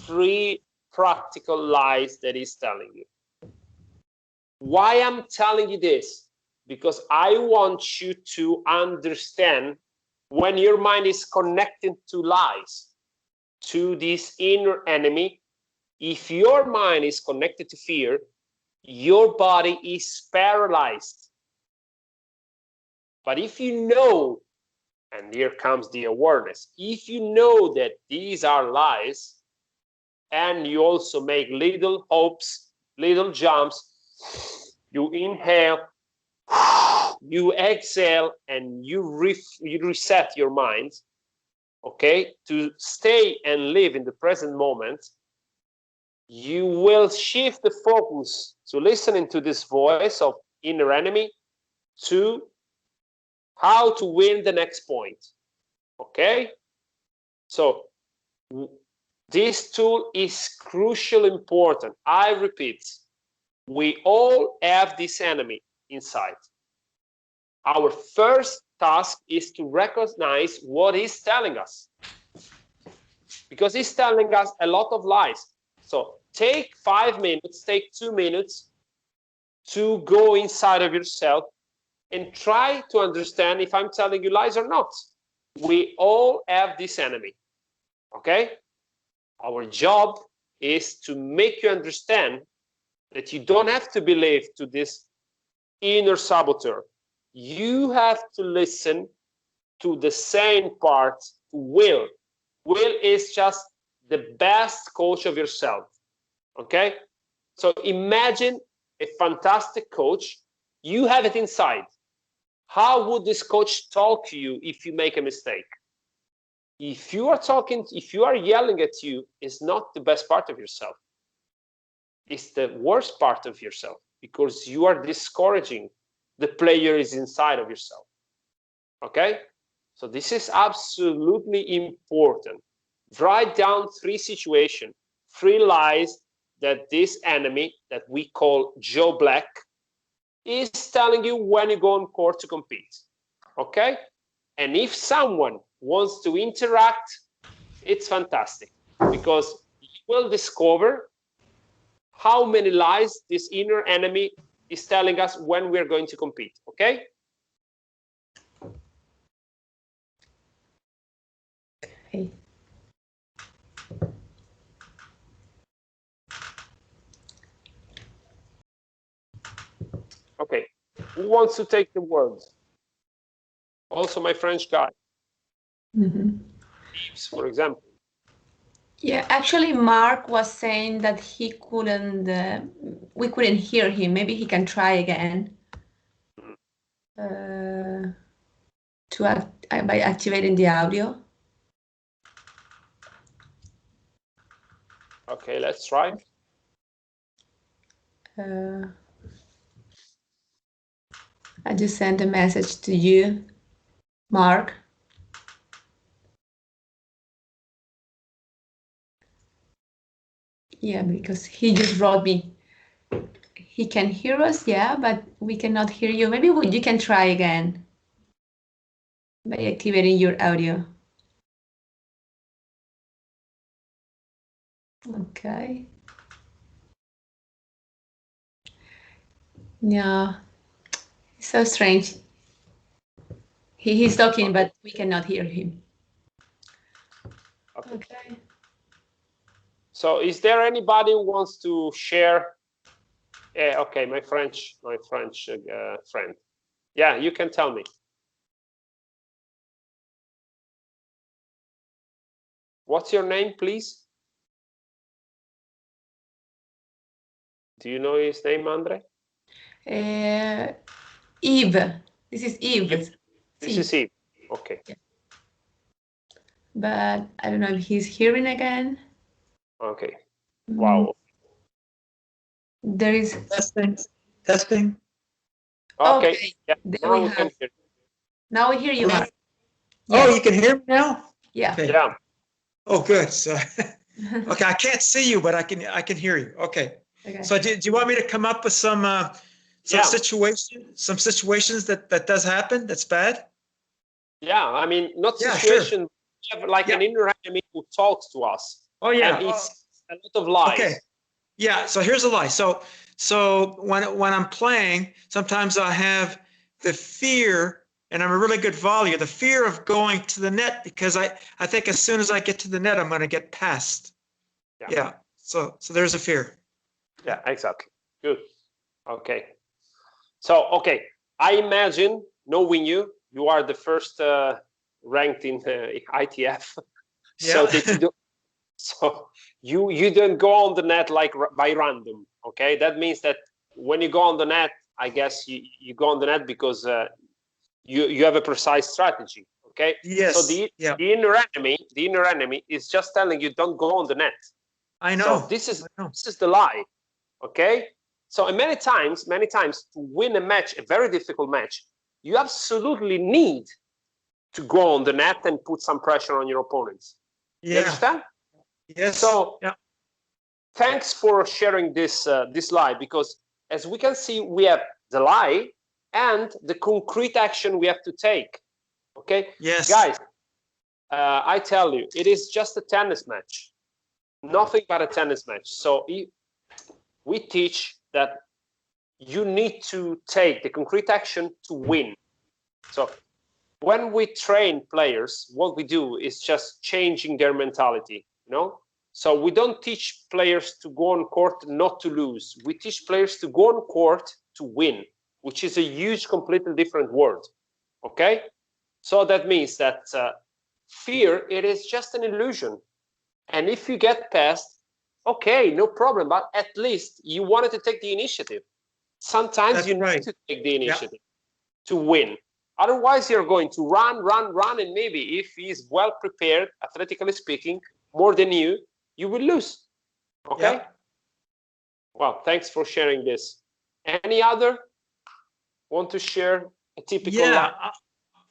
S2: 3 practical lies that he's telling you. Why I'm telling you this? Because I want you to understand when your mind is connected to lies, to this inner enemy. If your mind is connected to fear, your body is paralyzed. But if you know, and here comes the awareness, if you know that these are lies, and you also make little hopes, little jumps, you inhale, you exhale, and you reset your mind, okay, to stay and live in the present moment, you will shift the focus to listening to this voice of inner enemy to how to win the next point, okay? So this tool is crucially important. I repeat, we all have this enemy inside. Our first task is to recognize what he's telling us, because he's telling us a lot of lies. So take 5 minutes, take 2 minutes to go inside of yourself and try to understand if I'm telling you lies or not. We all have this enemy, okay? Our job is to make you understand that you don't have to believe to this inner saboteur. You have to listen to the same part, to Will. Will is just the best coach of yourself, okay? So imagine a fantastic coach. You have it inside. How would this coach talk to you if you make a mistake? If you are yelling at you, it's not the best part of yourself. It's the worst part of yourself, because you are discouraging the player is inside of yourself. Okay? So this is absolutely important. Write down 3 situations, 3 lies that this enemy that we call Joe Black is telling you when you go on court to compete. Okay? And if someone wants to interact, it's fantastic, because you will discover how many lies this inner enemy is telling us when we're going to compete. Okay?
S1: Okay.
S2: Okay. Who wants to take the word? Also, my French guy. Yves, for example.
S1: Yeah, actually, Mark was saying that he couldn't, we couldn't hear him. Maybe he can try again by activating the audio.
S2: Okay, let's try.
S1: I just sent a message to you, Mark. Yeah, because he just wrote me. He can hear us, yeah, but we cannot hear you. Maybe you can try again by activating your audio. Okay. Yeah, so strange. He's talking, but we cannot hear him. Okay.
S2: So is there anybody who wants to share? Okay, my French friend. Yeah, you can tell me. What's your name, please? Do you know his name, Andre?
S1: Eve. This is Eve.
S2: This is Eve. Okay.
S1: Yeah. But I don't know if he's hearing again.
S2: Okay. Wow.
S1: There is
S3: testing.
S2: Okay. Yeah.
S1: Now we can hear. Now we hear you.
S3: Right. Yes. Oh, you can hear me now?
S1: Yeah.
S3: Okay.
S2: Yeah.
S3: Oh, good. So, okay, I can't see you, but I can hear you. Okay. So do you want me to come up with some situations that does happen that's bad?
S2: Yeah, I mean, not situation. Sure. We have like an inner enemy who talks to us.
S3: Oh yeah.
S2: And it's a lot of lies.
S3: Okay. Yeah. So here's a lie. So when I'm playing, sometimes I have the fear, and I'm a really good volleyer, the fear of going to the net, because I think as soon as I get to the net, I'm going to get past. Yeah. So there's a fear.
S2: Yeah, exactly. Good. Okay. So, okay. I imagine, knowing you, you are the first ranked in ITF. So yeah. So you don't go on the net like by random. Okay. That means that when you go on the net, I guess you go on the net because you have a precise strategy. Okay.
S3: Yes.
S2: So the inner enemy is just telling you don't go on the net.
S3: I know.
S2: So this is the lie. Okay. So many times to win a match, a very difficult match, you absolutely need to go on the net and put some pressure on your opponents. You understand?
S3: Yes.
S2: So thanks for sharing this this lie, because as we can see, we have the lie and the concrete action we have to take. Okay.
S3: Yes.
S2: Guys, I tell you, it is just a tennis match, nothing but a tennis match. So we teach that you need to take the concrete action to win. So when we train players, what we do is just changing their mentality, you know? So we don't teach players to go on court not to lose. We teach players to go on court to win, which is a huge, completely different word, okay? So that means that fear, it is just an illusion. And if you get past, okay, no problem, but at least you wanted to take the initiative. Sometimes you need to take the initiative to win. Otherwise, you're going to run, and maybe if he's well prepared, athletically speaking, more than you will lose. Okay? Well, thanks for sharing this. Any other want to share a typical line?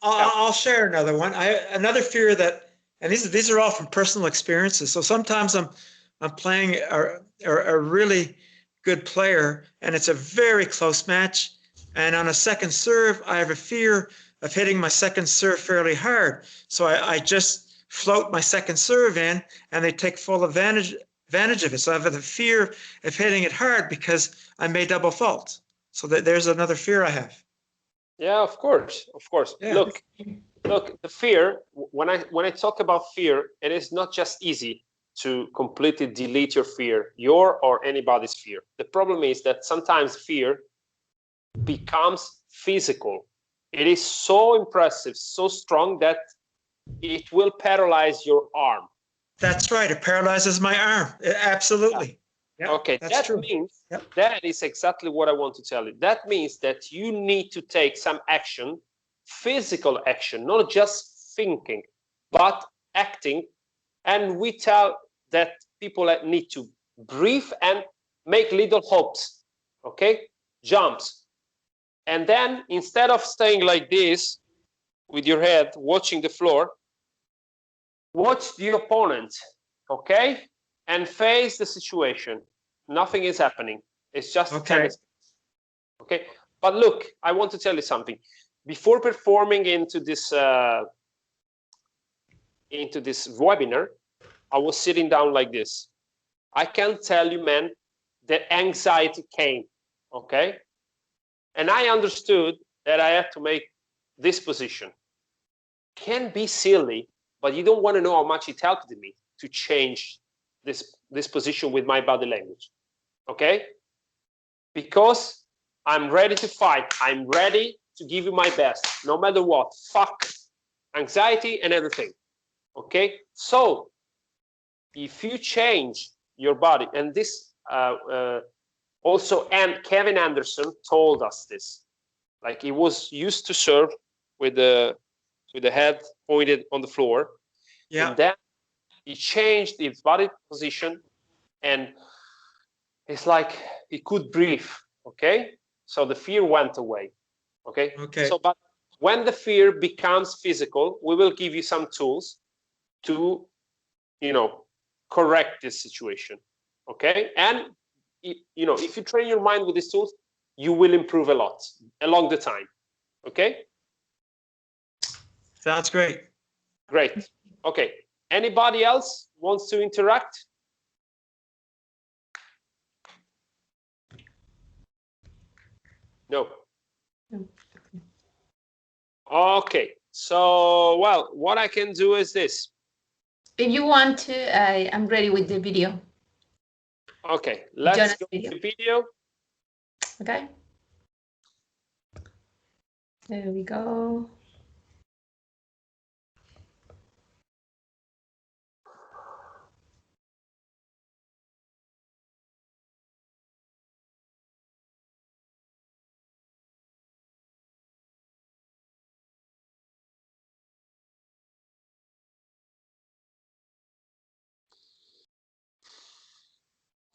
S3: I'll share another one. Another fear that, and these are all from personal experiences. So sometimes I'm playing a really good player, and it's a very close match,
S4: And on a second serve, I have a fear of hitting my second serve fairly hard. So I just float my second serve in, and they take full advantage of it. So I have the fear of hitting it hard because I may double fault. So there's another fear I have.
S2: Yeah, of course, of course.
S4: Yeah.
S2: Look, the fear, when I talk about fear, it is not just easy to completely delete your fear, your or anybody's fear. The problem is that sometimes fear becomes physical. It is so impressive, so strong that it will paralyze your arm.
S4: That's right. It paralyzes my arm. Absolutely.
S2: Yeah. Okay, that true. Means that is exactly what I want to tell you. That means that you need to take some action, physical action, not just thinking, but acting. And we tell that people need to breathe and make little hops, okay? Jumps. And then instead of staying like this with your head watching the floor, watch the opponent, okay? And face the situation. Nothing is happening. It's just tennis. Okay? But look, I want to tell you something. Before performing into this webinar, I was sitting down like this. I can tell you, man, that anxiety came, okay? And I understood that I had to make this position. Can be silly, but you don't want to know how much it helped me to change this position with my body language, okay? Because I'm ready to fight. I'm ready to give you my best, no matter what. Fuck anxiety and everything, okay? So if you change your body, and this also, and Kevin Anderson told us this, like he was used to serve with the head pointed on the floor, and then he changed his body position, and it's like he could breathe. Okay, so the fear went away. Okay. So, but when the fear becomes physical, we will give you some tools to, correct this situation. Okay, and if you train your mind with these tools, you will improve a lot along the time. Okay.
S4: Sounds great.
S2: Great. Okay. Anybody else wants to interact? No. Okay. So, well, what I can do is this.
S1: If you want to, I'm ready with the video.
S2: Okay, let's go to the video.
S1: Okay. There we go.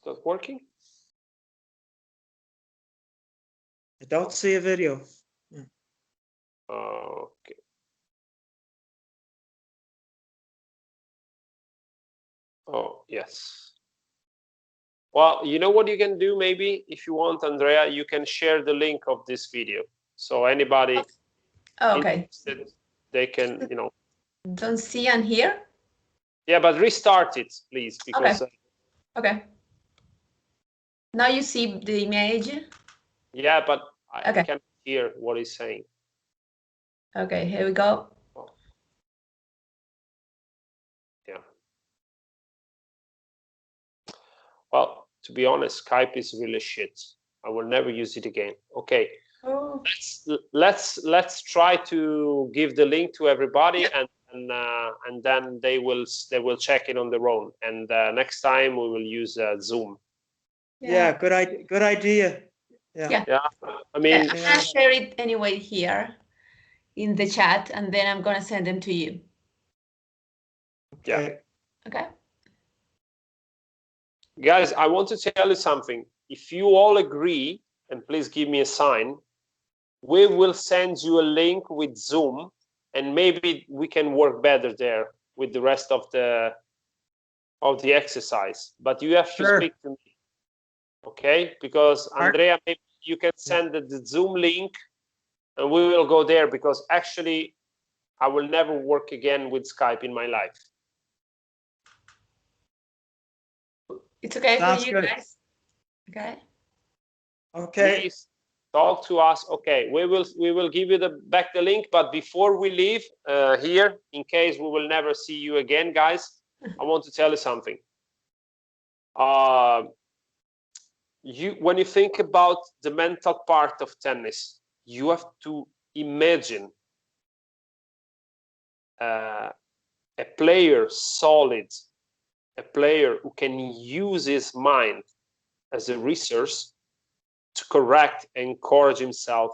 S2: Not working?
S4: I don't see a video.
S2: Okay. Oh, yes. Well, you know what you can do, maybe, if you want, Andrea, you can share the link of this video. So anybody interested, they can,
S1: Don't see and hear?
S2: Yeah, but restart it, please, because...
S1: Okay. Now you see the image?
S2: Yeah, but I can't hear what he's saying.
S1: Okay, here we go.
S2: Oh. Yeah. Well, to be honest, Skype is really shit. I will never use it again. Okay.
S1: Oh.
S2: Let's try to give the link to everybody, and then they will check it on their own. And next time we will use Zoom.
S4: Yeah, good idea.
S2: Yeah. I mean,
S1: I'm gonna share it anyway here in the chat, and then I'm gonna send them to you.
S2: Yeah.
S1: Okay.
S2: Guys, I want to tell you something. If you all agree, and please give me a sign, we will send you a link with Zoom, and maybe we can work better there with the rest of the exercise. But you have to speak to me, okay? Because Andrea, maybe you can send the Zoom link and we will go there, because actually I will never work again with Skype in my life.
S1: It's okay
S4: Sounds
S1: for you
S4: good.
S1: guys? Okay.
S4: Okay.
S2: Please talk to us. Okay, we will give you back the link, but before we leave here, in case we will never see you again, guys, I want to tell you something. When you think about the mental part of tennis, you have to imagine a player solid, a player who can use his mind as a resource to correct, encourage himself,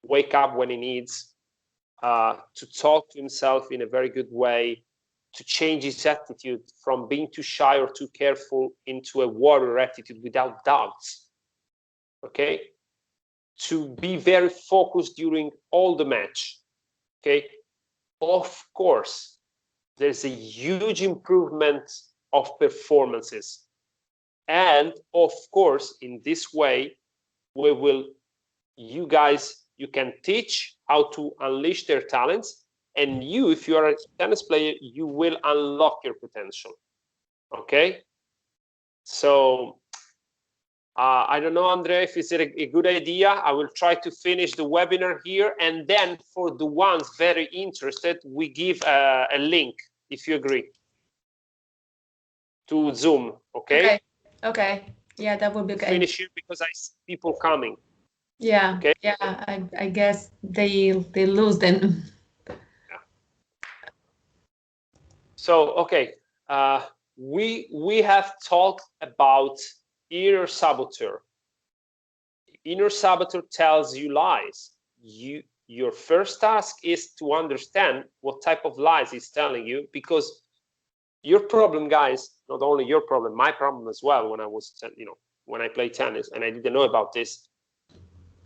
S2: wake up when he needs, to talk to himself in a very good way, to change his attitude from being too shy or too careful into a warrior attitude without doubts. Okay? To be very focused during all the match. Okay? Of course, there's a huge improvement of performances. And of course, in this way, you can teach how to unleash their talents, and you, if you are a tennis player, you will unlock your potential. Okay? So I don't know, Andrea, if it's a good idea. I will try to finish the webinar here, and then for the ones very interested, we give a link, if you agree, to Zoom. Okay?
S1: Okay. Yeah, that would be good.
S2: Finish here because I see people coming.
S1: Yeah.
S2: Okay.
S1: Yeah. I guess they lose then.
S2: Yeah. So okay, we have talked about inner saboteur. Inner saboteur tells you lies. Your first task is to understand what type of lies he's telling you, because your problem, guys, not only your problem, my problem as well, when I was, when I played tennis and I didn't know about this,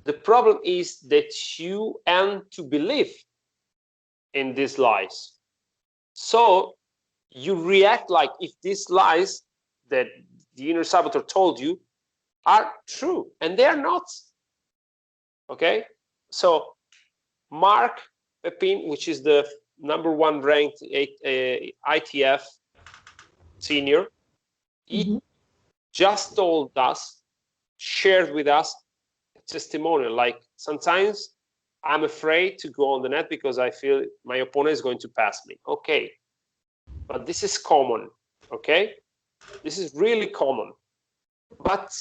S2: the problem is that you end to believe in these lies. So you react like if these lies that the inner saboteur told you are true, and they are not. Okay? So Mark Pepin, which is the #1 ranked ITF senior, he just told us, shared with us a testimonial, like, sometimes I'm afraid to go on the net because I feel my opponent is going to pass me. Okay, but this is common. Okay, this is really common. But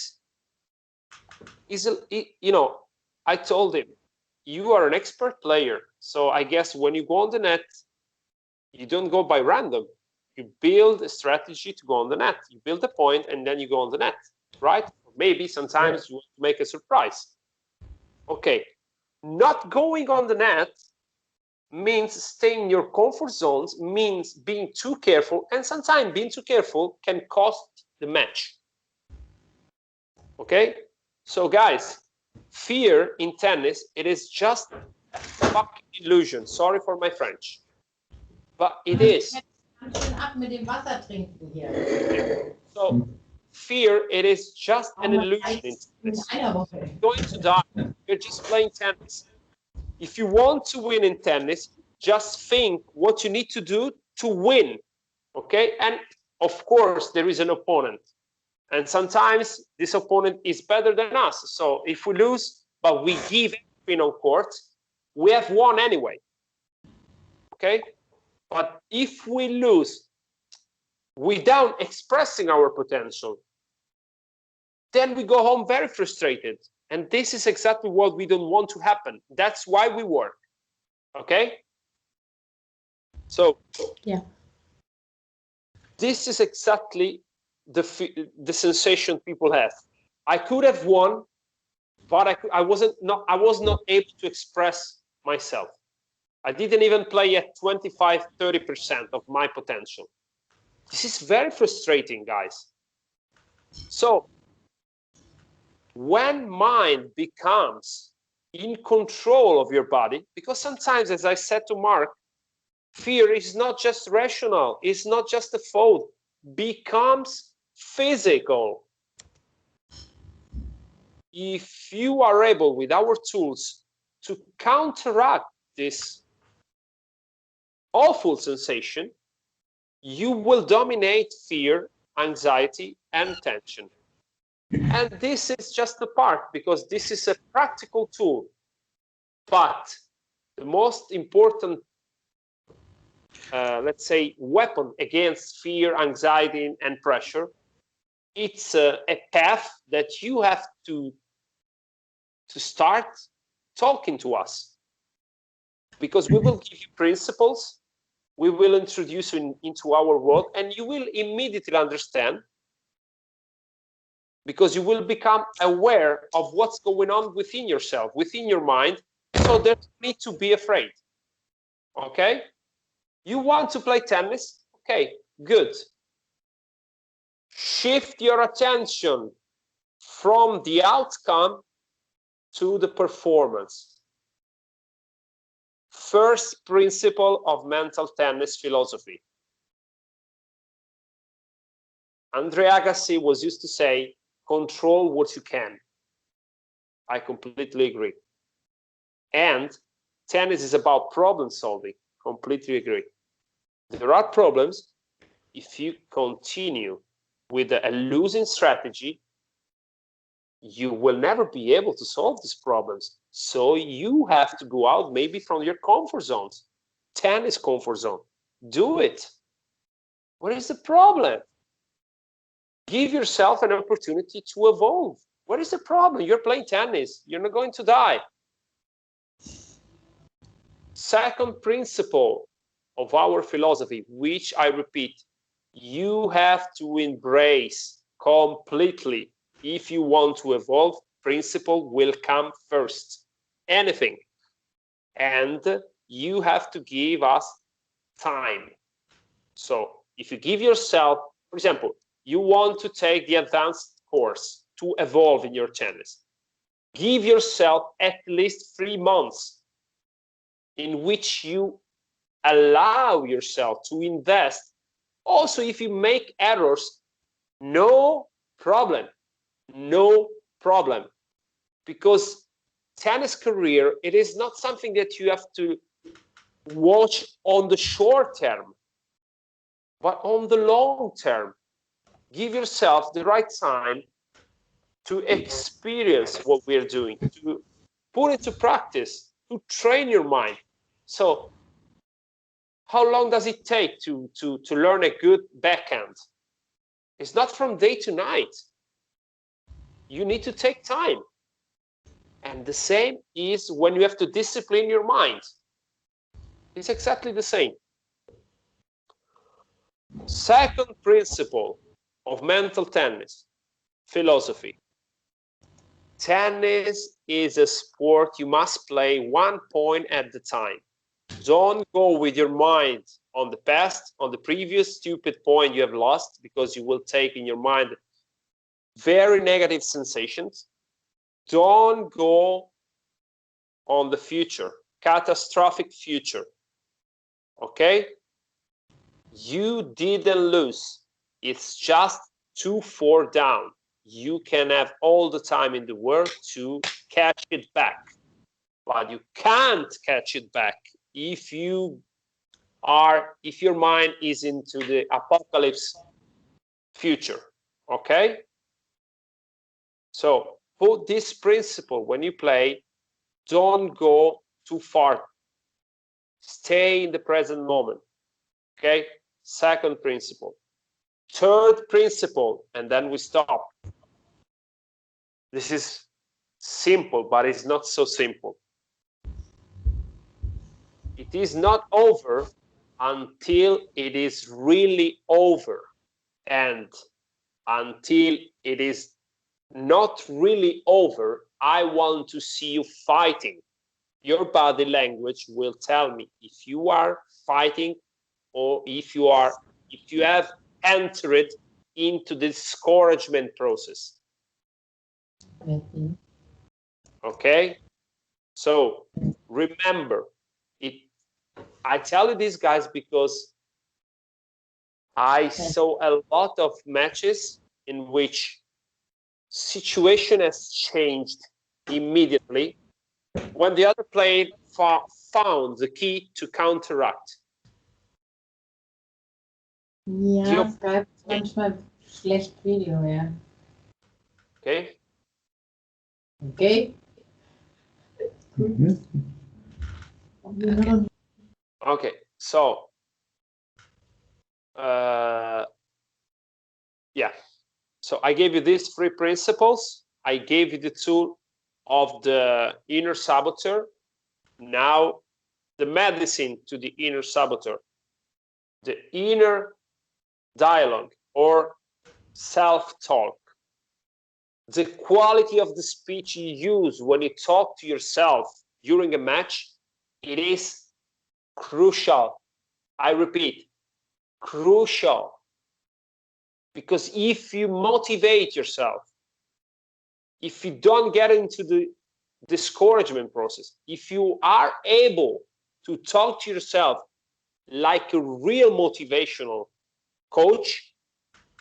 S2: I told him, you are an expert player, so I guess when you go on the net, you don't go by random. You build a strategy to go on the net. You build a point and then you go on the net, right? Maybe sometimes you want to make a surprise. Okay, not going on the net means staying in your comfort zones, means being too careful, and sometimes being too careful can cost the match. Okay, so guys, fear in tennis, it is just a fucking illusion. Sorry for my French, but it is. So fear, it is just an illusion in tennis. You're going to die. You're just playing tennis. If you want to win in tennis, just think what you need to do to win. Okay, and of course there is an opponent. And sometimes this opponent is better than us. So if we lose, but we give everything on court, we have won anyway. Okay? But if we lose without expressing our potential, then we go home very frustrated. And this is exactly what we don't want to happen. That's why we work. Okay? So,
S1: yeah,
S2: this is exactly the sensation people have. I could have won, but I was not able to express myself. I didn't even play at 25-30% of my potential. This is very frustrating, guys. So when mind becomes in control of your body, because sometimes, as I said to Mark, fear is not just rational, it's not just a thought, becomes physical. if you are able with our tools to counteract this awful sensation, you will dominate fear, anxiety, and tension. And this is just the part, because this is a practical tool. But the most important, let's say, weapon against fear, anxiety, and pressure, it's a path that you have to start talking to us. Because we will give you principles, we will introduce you into our world, and you will immediately understand, because you will become aware of what's going on within yourself, within your mind. So there's no need to be afraid. Okay? You want to play tennis? Okay, good. Shift your attention from the outcome to the performance. First principle of mental tennis philosophy. Andre Agassi was used to say, control what you can. I completely agree. And tennis is about problem solving. Completely agree. There are problems. If you continue with a losing strategy, you will never be able to solve these problems. So you have to go out maybe from your comfort zones. Tennis comfort zone. Do it. What is the problem? Give yourself an opportunity to evolve. What is the problem? You're playing tennis. You're not going to die. Second principle of our philosophy, which I repeat, you have to embrace completely. If you want to evolve, principle will come first. Anything. And you have to give us time. So if you give yourself, for example, you want to take the advanced course to evolve in your tennis. Give yourself at least 3 months in which you allow yourself to invest. Also, if you make errors, no problem. No problem. Because tennis career, it is not something that you have to watch on the short term, but on the long term. Give yourself the right time to experience what we're doing, to put it to practice, to train your mind. So how long does it take to learn a good backhand? It's not from day to night. You need to take time. And the same is when you have to discipline your mind. It's exactly the same. Second principle of mental tennis philosophy. Tennis is a sport you must play 1 point at the time. Don't go with your mind on the past, on the previous stupid point you have lost, because you will take in your mind very negative sensations. Don't go on the future, catastrophic future. Okay? You didn't lose. It's just 2-4 down. You can have all the time in the world to catch it back, but you can't catch it back if your mind is into the apocalypse future. Okay? So put this principle when you play. Don't go too far. Stay in the present moment. Okay? Second principle. Third principle, and then we stop. This is simple, but it's not so simple. It is not over until it is really over. And until it is not really over, I want to see you fighting. Your body language will tell me if you are fighting or if you have entered into the discouragement process. Okay? So remember, I tell you this, guys, because I saw a lot of matches in which situation has changed immediately when the other player found the key to counteract.
S5: Ja, Skype ist manchmal schlecht Video, ja.
S2: Okay.
S5: Okay.
S2: Okay, so yeah, so I gave you these 3 principles. I gave you the tool of the inner saboteur. Now the medicine to the inner saboteur, the inner dialogue or self-talk, the quality of the speech you use when you talk to yourself during a match. It is crucial. I repeat, crucial. Because if you motivate yourself, if you don't get into the discouragement process, if you are able to talk to yourself like a real motivational coach,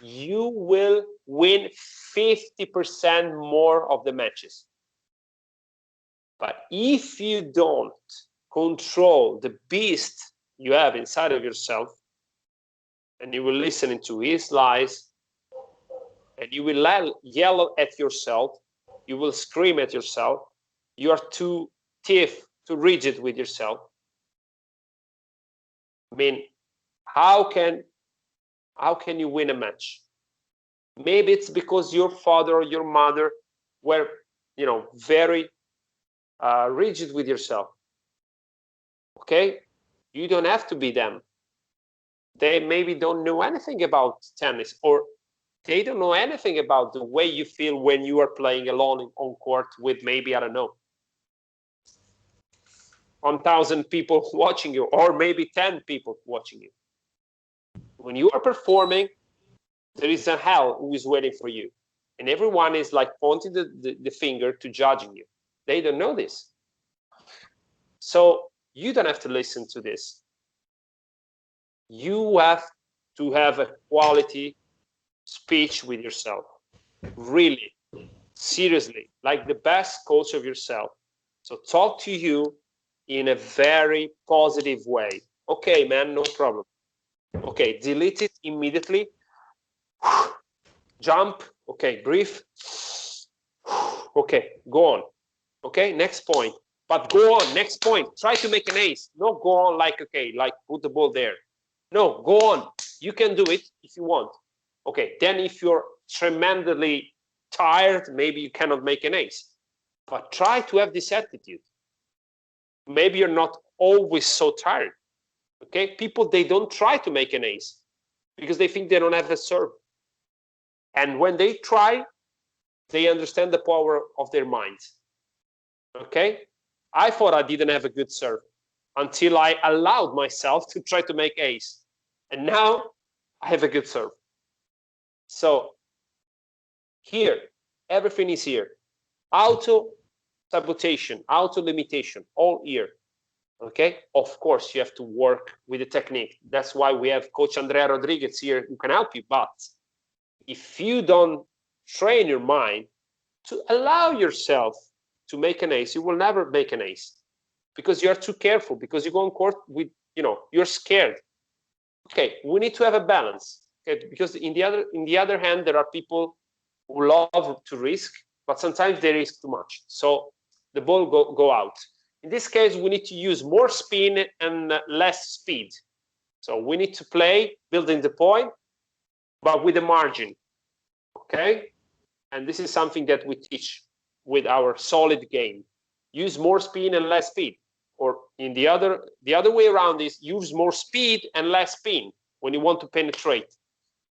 S2: you will win 50% more of the matches. But if you don't control the beast you have inside of yourself, and you will listen to his lies, and you will yell at yourself, you will scream at yourself, you are too stiff, too rigid with yourself. I mean, how can you win a match? Maybe it's because your father or your mother were, very rigid with yourself. Okay, you don't have to be them. They maybe don't know anything about tennis, or they don't know anything about the way you feel when you are playing alone on court with maybe, I don't know, 1,000 people watching you, or maybe 10 people watching you. When you are performing, there is a hell who is waiting for you. And everyone is like pointing the finger to judging you. They don't know this. So you don't have to listen to this. You have to have a quality speech with yourself. Really, seriously, like the best coach of yourself. So talk to you in a very positive way. Okay, man, no problem. Okay, delete it immediately. Jump. Okay, breathe. Okay, go on. Okay, next point. But go on, next point. Try to make an ace. Not go on like, okay, like put the ball there. No, go on. You can do it if you want. Okay, then if you're tremendously tired, maybe you cannot make an ace. But try to have this attitude. Maybe you're not always so tired. Okay, people, they don't try to make an ace because they think they don't have a serve. And when they try, they understand the power of their minds. Okay, I thought I didn't have a good serve until I allowed myself to try to make ace. And now I have a good serve. So here, everything is here. Auto-sabotation, auto-limitation, all here. Okay, of course, you have to work with the technique. That's why we have Coach Andrea Rodriguez here who can help you. But if you don't train your mind to allow yourself to make an ace, you will never make an ace because you're too careful, because you go on court with, you're scared. Okay, we need to have a balance. Okay, because in the other hand, there are people who love to risk, but sometimes they risk too much. So the ball go out. In this case, we need to use more spin and less speed. So we need to play building the point, but with a margin. Okay, and this is something that we teach with our solid game. Use more spin and less speed, or in the other way around is use more speed and less spin when you want to penetrate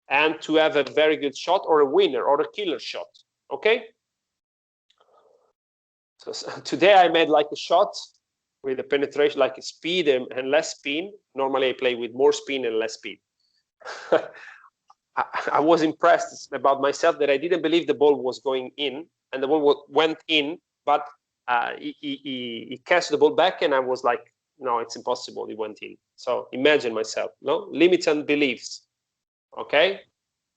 S2: and to have a very good shot or a winner or a killer shot. Okay, so today I made like a shot with a penetration, like a speed and less spin. Normally I play with more spin and less speed. I was impressed about myself that I didn't believe the ball was going in, and the ball went in, but he catch the ball back, and I was like, no, it's impossible, it went in. So imagine myself, no? Limits and beliefs, okay?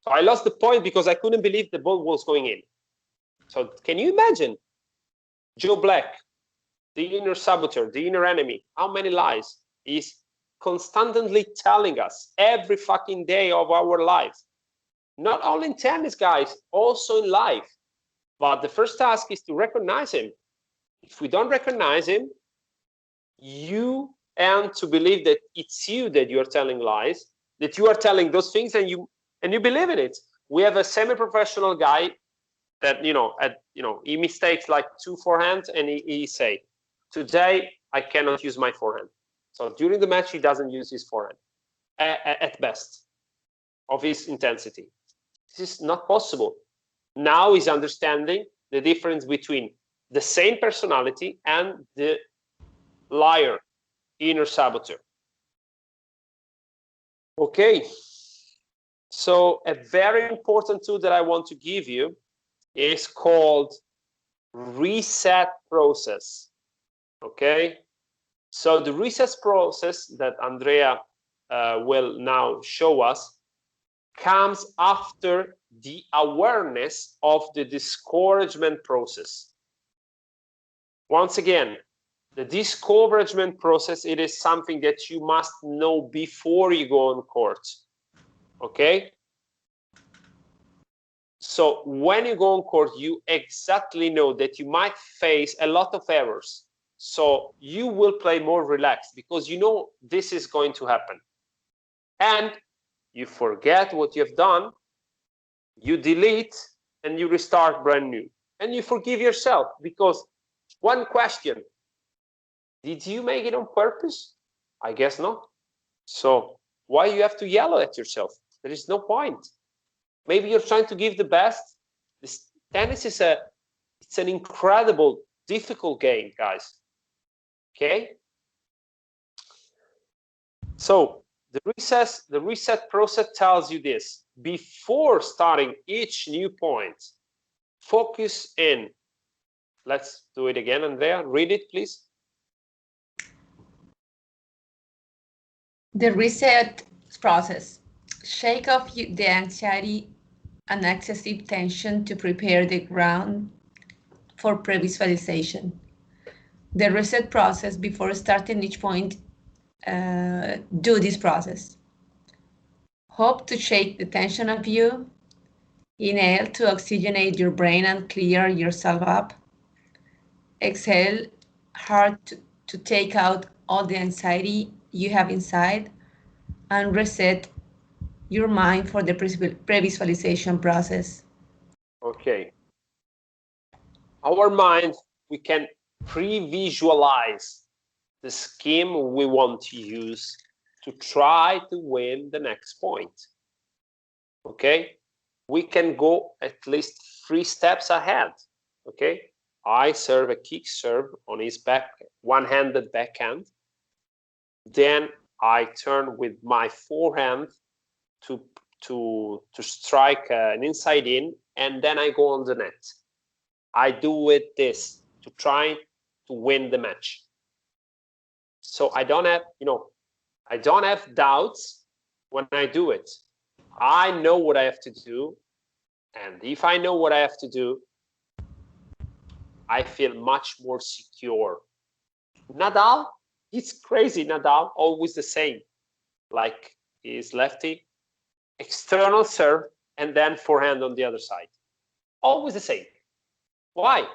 S2: So I lost the point because I couldn't believe the ball was going in. So can you imagine Joe Black, the inner saboteur, the inner enemy, how many lies he's constantly telling us every fucking day of our life? Not only in tennis, guys, also in life. But the first task is to recognize him. If we don't recognize him, you and to believe that it's you that you are telling lies, that you are telling those things, and you believe in it. We have a semi-professional guy that he mistakes like 2 forehands, and he say, today I cannot use my forehand. So during the match he doesn't use his forehand at best of his intensity. This is not possible. Now he's understanding the difference between the same personality and the liar, inner saboteur. Okay, so a very important tool that I want to give you is called reset process. Okay, so the reset process that Andrea will now show us comes after the awareness of the discouragement process. Once again, the discouragement process, it is something that you must know before you go on court. Okay? So when you go on court, you exactly know that you might face a lot of errors. So you will play more relaxed because you know this is going to happen. And you forget what you've done, you delete, and you restart brand new. And you forgive yourself because one question, did you make it on purpose? I guess not. So why you have to yell at yourself? There is no point. Maybe you're trying to give the best. This tennis is it's an incredible, difficult game, guys. Okay? So the reset process tells you this. Before starting each new point, focus in. Let's do it again, Andrea. Read it, please.
S1: The reset process. Shake off the anxiety and excessive tension to prepare the ground for pre-visualization. The reset process before starting each point, do this process. Hope to shake the tension of you. Inhale to oxygenate your brain and clear yourself up. Exhale hard to take out all the anxiety you have inside and reset your mind for the pre-visualization process.
S2: Okay. Our mind, we can pre-visualize the scheme we want to use to try to win the next point. Okay? We can go at least 3 steps ahead. Okay? I serve a kick serve on his one-handed backhand. Then I turn with my forehand to strike an inside in, and then I go on the net. I do it this to try to win the match. So I don't have doubts when I do it. I know what I have to do, and if I know what I have to do, I feel much more secure. Nadal, it's crazy. Nadal, always the same. Like he's lefty, external serve, and then forehand on the other side. Always the same. Why?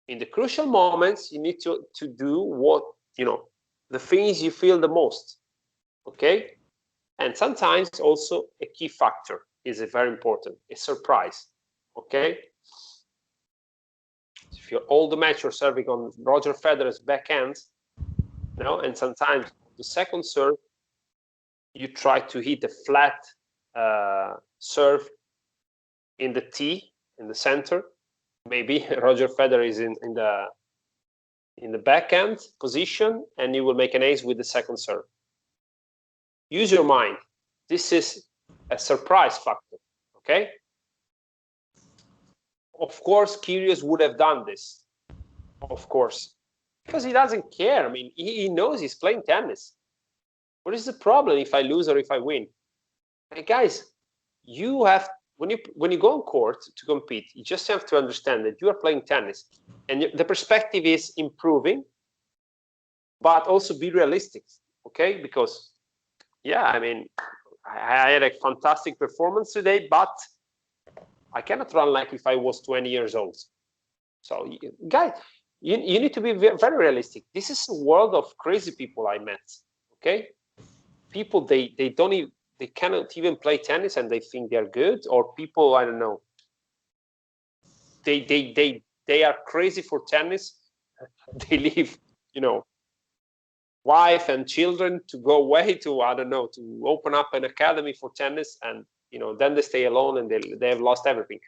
S2: In the crucial moments, you need to do what, the things you feel the most. Okay? And sometimes also a key factor is very important, a surprise. Okay? If you're all the match, you're serving on Roger Federer's backhand, and sometimes the second serve, you try to hit a flat serve in the tee, in the center. Maybe Roger Federer is in the backhand position, and you will make an ace with the second serve. Use your mind. This is a surprise factor. Okay? Of course, Kyrgios would have done this. Of course. Because he doesn't care. I mean, he knows he's playing tennis. What is the problem if I lose or if I win? Hey, guys, you have when you go on court to compete, you just have to understand that you are playing tennis, and the perspective is improving, but also be realistic, okay? Because yeah, I mean, I had a fantastic performance today, but I cannot run like if I was 20 years old. So guys, you need to be very realistic. This is a world of crazy people I met, okay? People, they don't even, they cannot even play tennis and they think they're good, or people, I don't know, they are crazy for tennis. They leave, you know, wife and children to go away to, I don't know, to open up an academy for tennis, and you know, then they stay alone and they have lost everything.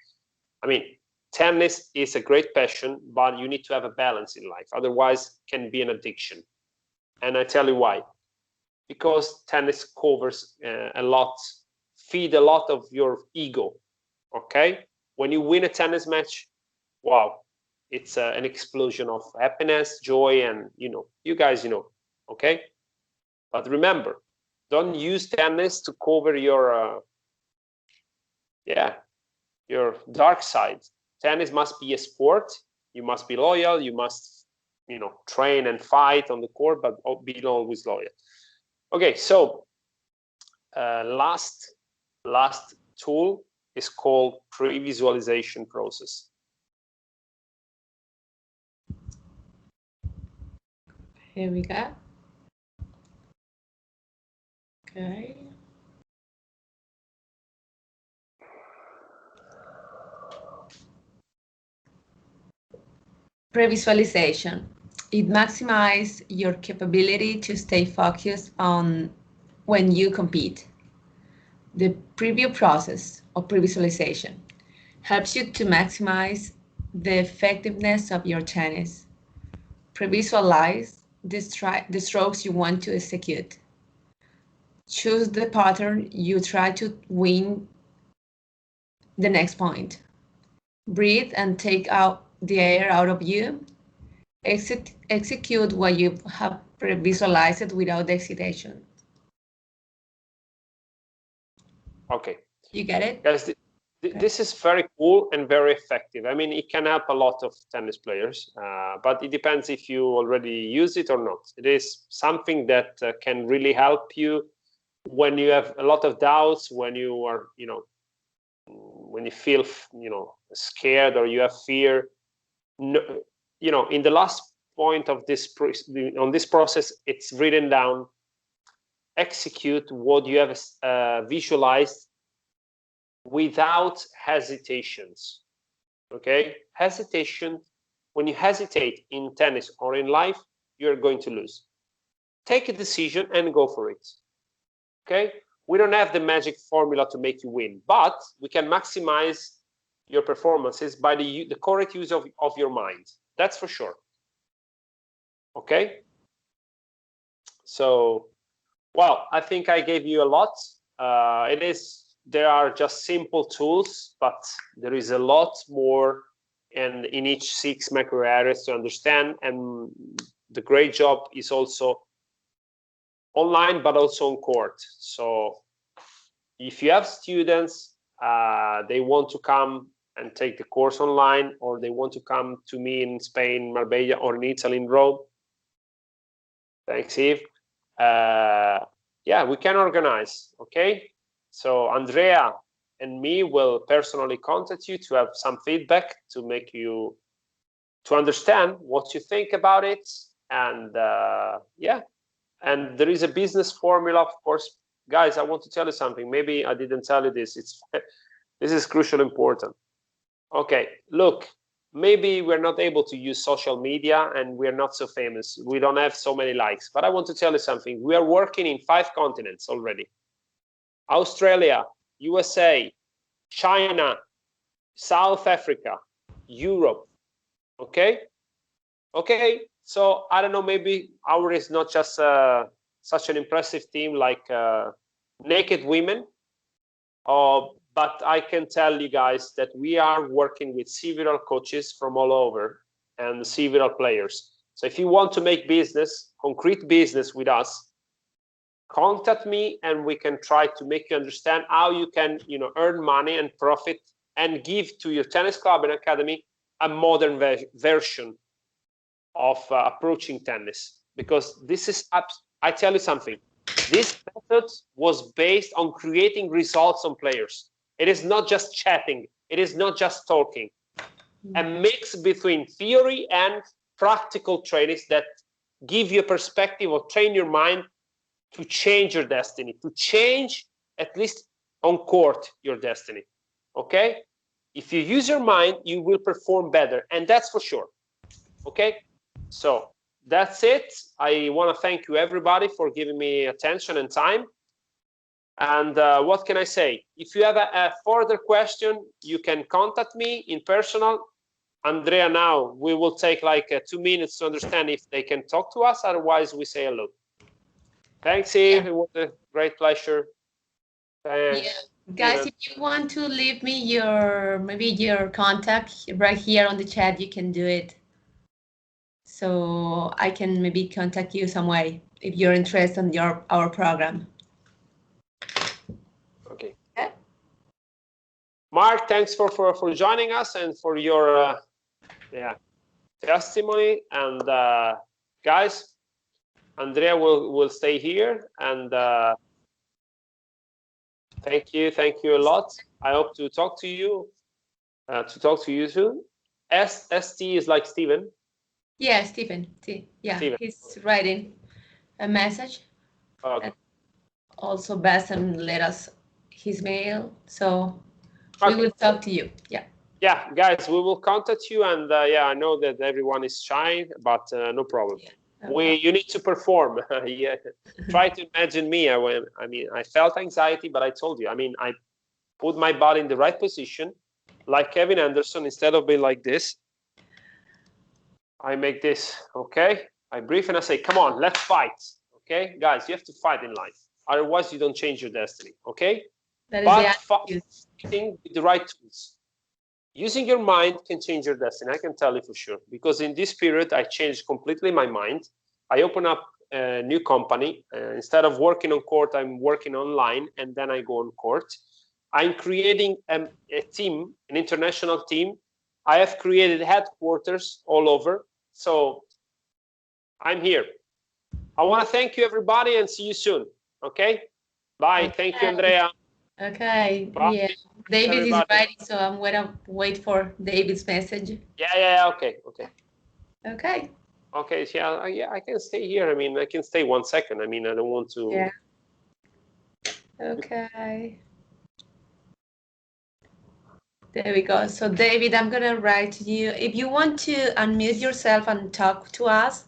S2: I mean, tennis is a great passion, but you need to have a balance in life, otherwise it can be an addiction. And I tell you why. Because tennis covers a lot, feed a lot of your ego, okay? When you win a tennis match, wow, it's an explosion of happiness, joy, and you know, you guys, you know, okay? But remember, don't use tennis to cover your, your dark side. Tennis must be a sport. You must be loyal. You must, you know, train and fight on the court, but be always loyal. Okay, so last tool is called pre-visualization process.
S1: Here we go. Okay. Pre-visualization. It maximizes your capability to stay focused on when you compete. The preview process of pre-visualization helps you to maximize the effectiveness of your tennis. Pre-visualize the strokes you want to execute. Choose the pattern you try to win the next point. Breathe and take out the air out of you. Execute what you have pre-visualized without the excitation.
S2: Okay.
S1: You get it?
S2: Guys, this is very cool and very effective. I mean, it can help a lot of tennis players, but it depends if you already use it or not. It is something that can really help you when you have a lot of doubts, when you are, you know, when you feel, you know, scared or you have fear. No, you know, in the last point of this on this process, it's written down. Execute what you have visualized without hesitations. Okay, hesitation. When you hesitate in tennis or in life, you're going to lose. Take a decision and go for it. Okay, we don't have the magic formula to make you win, but we can maximize your performances by the correct use of your mind. That's for sure. Okay, so well, I think I gave you a lot. There are just simple tools, but there is a lot more in each 6 macro areas to understand. And the great job is also online, but also on court. So if you have students, they want to come and take the course online, or they want to come to me in Spain, Marbella, or in Italy, in Rome. Thanks, Eve. Yeah, we can organize, okay? So Andrea and me will personally contact you to have some feedback, to make you, to understand what you think about it. And yeah, and there is a business formula, of course. Guys, I want to tell you something. Maybe I didn't tell you this. This is crucial important. Okay, look, maybe we're not able to use social media and we're not so famous. We don't have so many likes, but I want to tell you something. We are working in 5 continents already. Australia, USA, China, South Africa, Europe, okay? Okay, so I don't know, maybe our is not just such an impressive team like Naked Women, but I can tell you guys that we are working with several coaches from all over and several players. So if you want to make business, concrete business with us, contact me and we can try to make you understand how you can, earn money and profit and give to your tennis club and academy a modern version of approaching tennis. Because this is, I tell you something, this method was based on creating results on players. It is not just chatting. It is not just talking. A mix between theory and practical trainings that give you a perspective or train your mind to change your destiny, to change, at least on court, your destiny. Okay? If you use your mind, you will perform better, and that's for sure. Okay? So that's it. I want to thank you, everybody, for giving me attention and time. And what can I say? If you have a further question, you can contact me in personal. Andrea, now we will take like 2 minutes to understand if they can talk to us. Otherwise, we say hello. Thanks, Eve. It was a great pleasure. Thanks.
S1: Yeah. Guys, if you want to leave me your contact right here on the chat, you can do it. So I can maybe contact you some way if you're interested in our program.
S2: Okay. Mark, thanks for joining us and for your testimony. And guys, Andrea will stay here, and thank you a lot. I hope to talk to you soon. ST is like Stephen.
S1: Yeah, Stephen. Yeah, Stephen. He's writing a message.
S2: Okay.
S1: Also, Bassem let us his mail, so we will talk to you. Yeah,
S2: guys, we will contact you, and I know that everyone is shy, but no problem. You need to perform. Try to imagine me. I felt anxiety, but I told you, I put my body in the right position, like Kevin Anderson. Instead of being like this, I make this. Okay, I breathe and I say, come on, let's fight. Okay, guys, you have to fight in life, otherwise you don't change your destiny. Okay, but fighting with the right tools. Using your mind can change your destiny. I can tell you for sure, because in this period, I changed completely my mind. I opened up a new company. Instead of working on court, I'm working online, and then I go on court. I'm creating a team, an international team. I have created headquarters all over. So I'm here. I want to thank you, everybody, and see you soon. Okay? Bye. Thank you, Andrea.
S1: Okay. Bye. Yeah. David is writing, so I'm gonna wait for David's message.
S2: Yeah. Okay. Okay. Yeah. I can stay here. I can stay 1 second. I don't want to.
S1: Yeah. Okay. There we go. So David, I'm gonna write to you. If you want to unmute yourself and talk to us,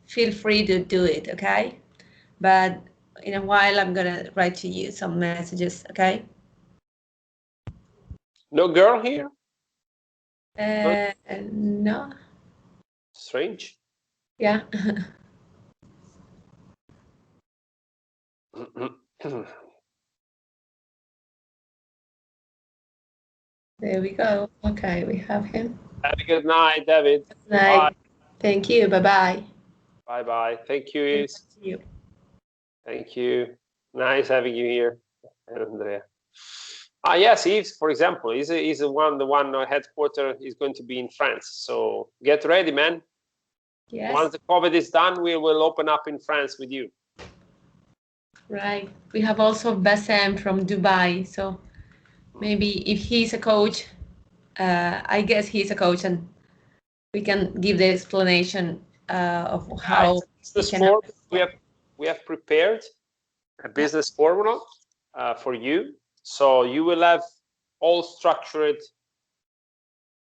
S1: feel free to do it. Okay. But in a while, I'm gonna write to you some messages. Okay.
S2: No girl here?
S1: No.
S2: Strange.
S1: Yeah. There we go. Okay, we have him.
S2: Have a good night, David.
S1: Good night. Bye. Thank you. Bye-bye.
S2: Bye-bye. Thank you, Yves. Thank you. Nice having you here, Andrea. Yes, Yves, for example, is the one headquarter is going to be in France. So get ready, man.
S1: Yes.
S2: Once the COVID is done, we will open up in France with you.
S1: Right. We have also Bassem from Dubai. So maybe if he's a coach, I guess he's a coach, and we can give the explanation of how.
S2: We have prepared a business formula for you. So you will have all structured,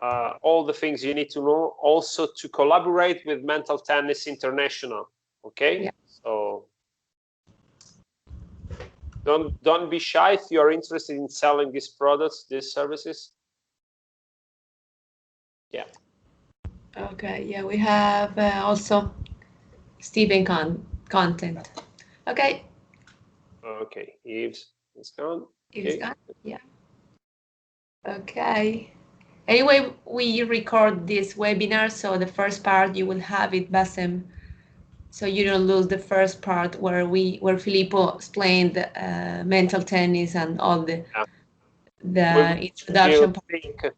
S2: all the things you need to know, also to collaborate with Mental Tennis International. Okay, yeah. So don't be shy if you are interested in selling these products, these services. Yeah.
S1: Okay. Yeah, we have also Stephen content. Okay.
S2: Okay, Yves is gone.
S1: Yves gone. Yeah. Okay. Anyway, we record this webinar, so the first part you will have it, Bassem, so you don't lose the first part where Filippo explained mental tennis and all the introduction part.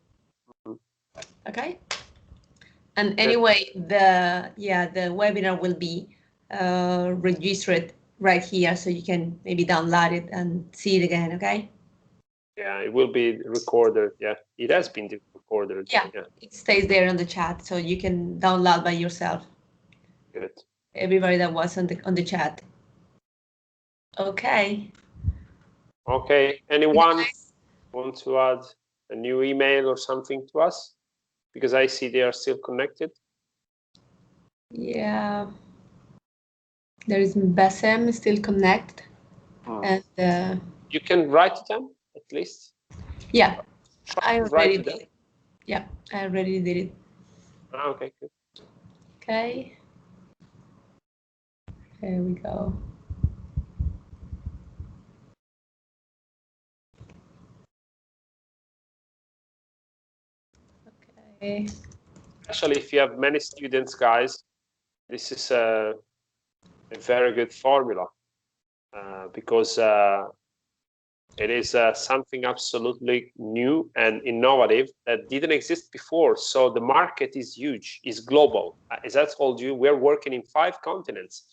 S1: Okay. And anyway, the webinar will be registered right here, so you can maybe download it and see it again. Okay.
S2: Yeah, it will be recorded. Yeah, it has been recorded.
S1: Yeah, it stays there on the chat, so you can download by yourself.
S2: Good.
S1: Everybody that was on the chat. Okay.
S2: Okay. Anyone want to add a new email or something to us? Because I see they are still connected.
S1: Yeah. There is Bassem still connected. And
S2: you can write to them at least.
S1: Yeah, I already did it. Yeah, I already did it.
S2: Okay, good.
S1: Okay. There we go. Okay.
S2: Especially if you have many students, guys, this is a very good formula because it is something absolutely new and innovative that didn't exist before. So the market is huge, is global. As I told you, we're working in 5 continents.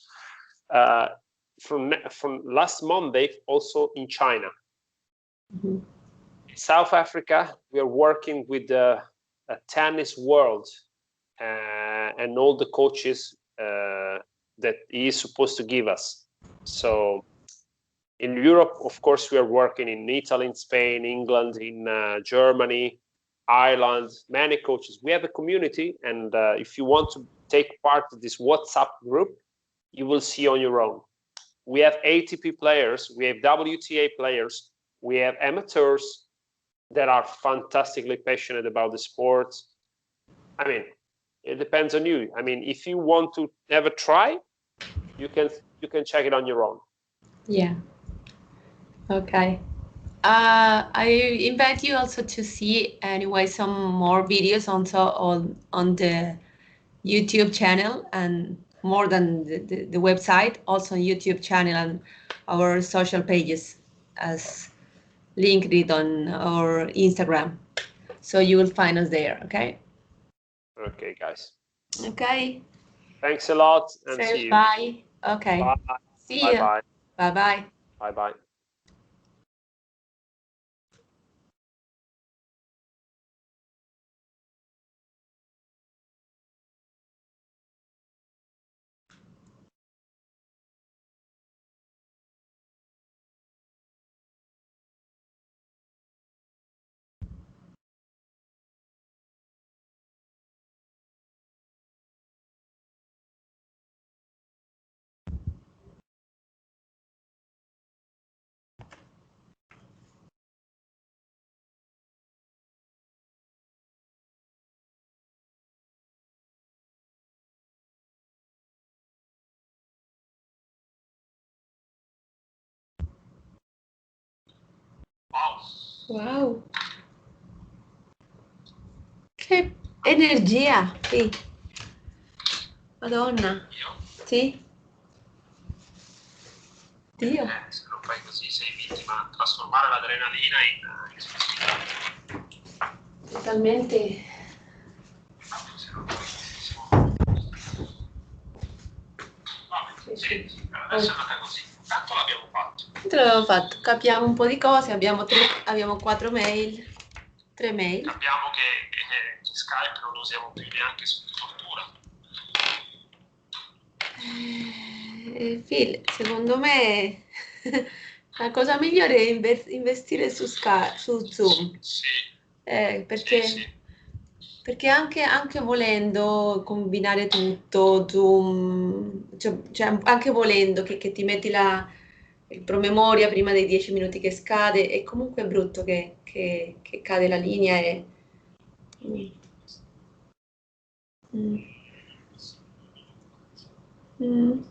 S2: From last Monday, also in China.
S1: Mm-hmm.
S2: In South Africa, we are working with the tennis world and all the coaches that he is supposed to give us. So in Europe, of course, we are working in Italy, in Spain, England, in Germany, Ireland, many coaches. We have a community, and if you want to take part of this WhatsApp group, you will see on your own. We have ATP players, we have WTA players, we have amateurs that are fantastically passionate about the sport. I mean, it depends on you. I mean, if you want to have a try, you can check it on your own.
S1: Yeah. Okay. I invite you also to see anyway some more videos also on the YouTube channel, and more than the website, also on YouTube channel and our social pages as linked on our Instagram. So you will find us there, okay?
S2: Okay, guys.
S1: Okay.
S2: Thanks a lot, and
S1: Say
S2: see you.
S1: bye. Okay.
S2: Bye.
S1: See
S2: Bye.
S1: you.
S2: Bye.
S1: Bye-bye.
S2: Bye-bye.
S1: Wow. Che energia, sì. Madonna. Sì. Dio.
S2: Se non fai così sei vittima, trasformare l'adrenalina in
S1: Totalmente.
S2: Sì, adesso è andata così. Tanto l'abbiamo fatto.
S1: Tanto l'abbiamo fatto. Capiamo un po' di cose, abbiamo 4 mail. 3 mail.
S2: Capiamo che Skype non lo usiamo più neanche sotto tortura.
S1: Phil, secondo me la cosa migliore è investire su Zoom.
S2: Sì.
S1: Perché,
S2: sì.
S1: perché anche volendo combinare tutto, Zoom, cioè anche volendo che ti metti il promemoria prima dei 10 minuti che scade, è comunque brutto che cade la linea e... Mm. Mm.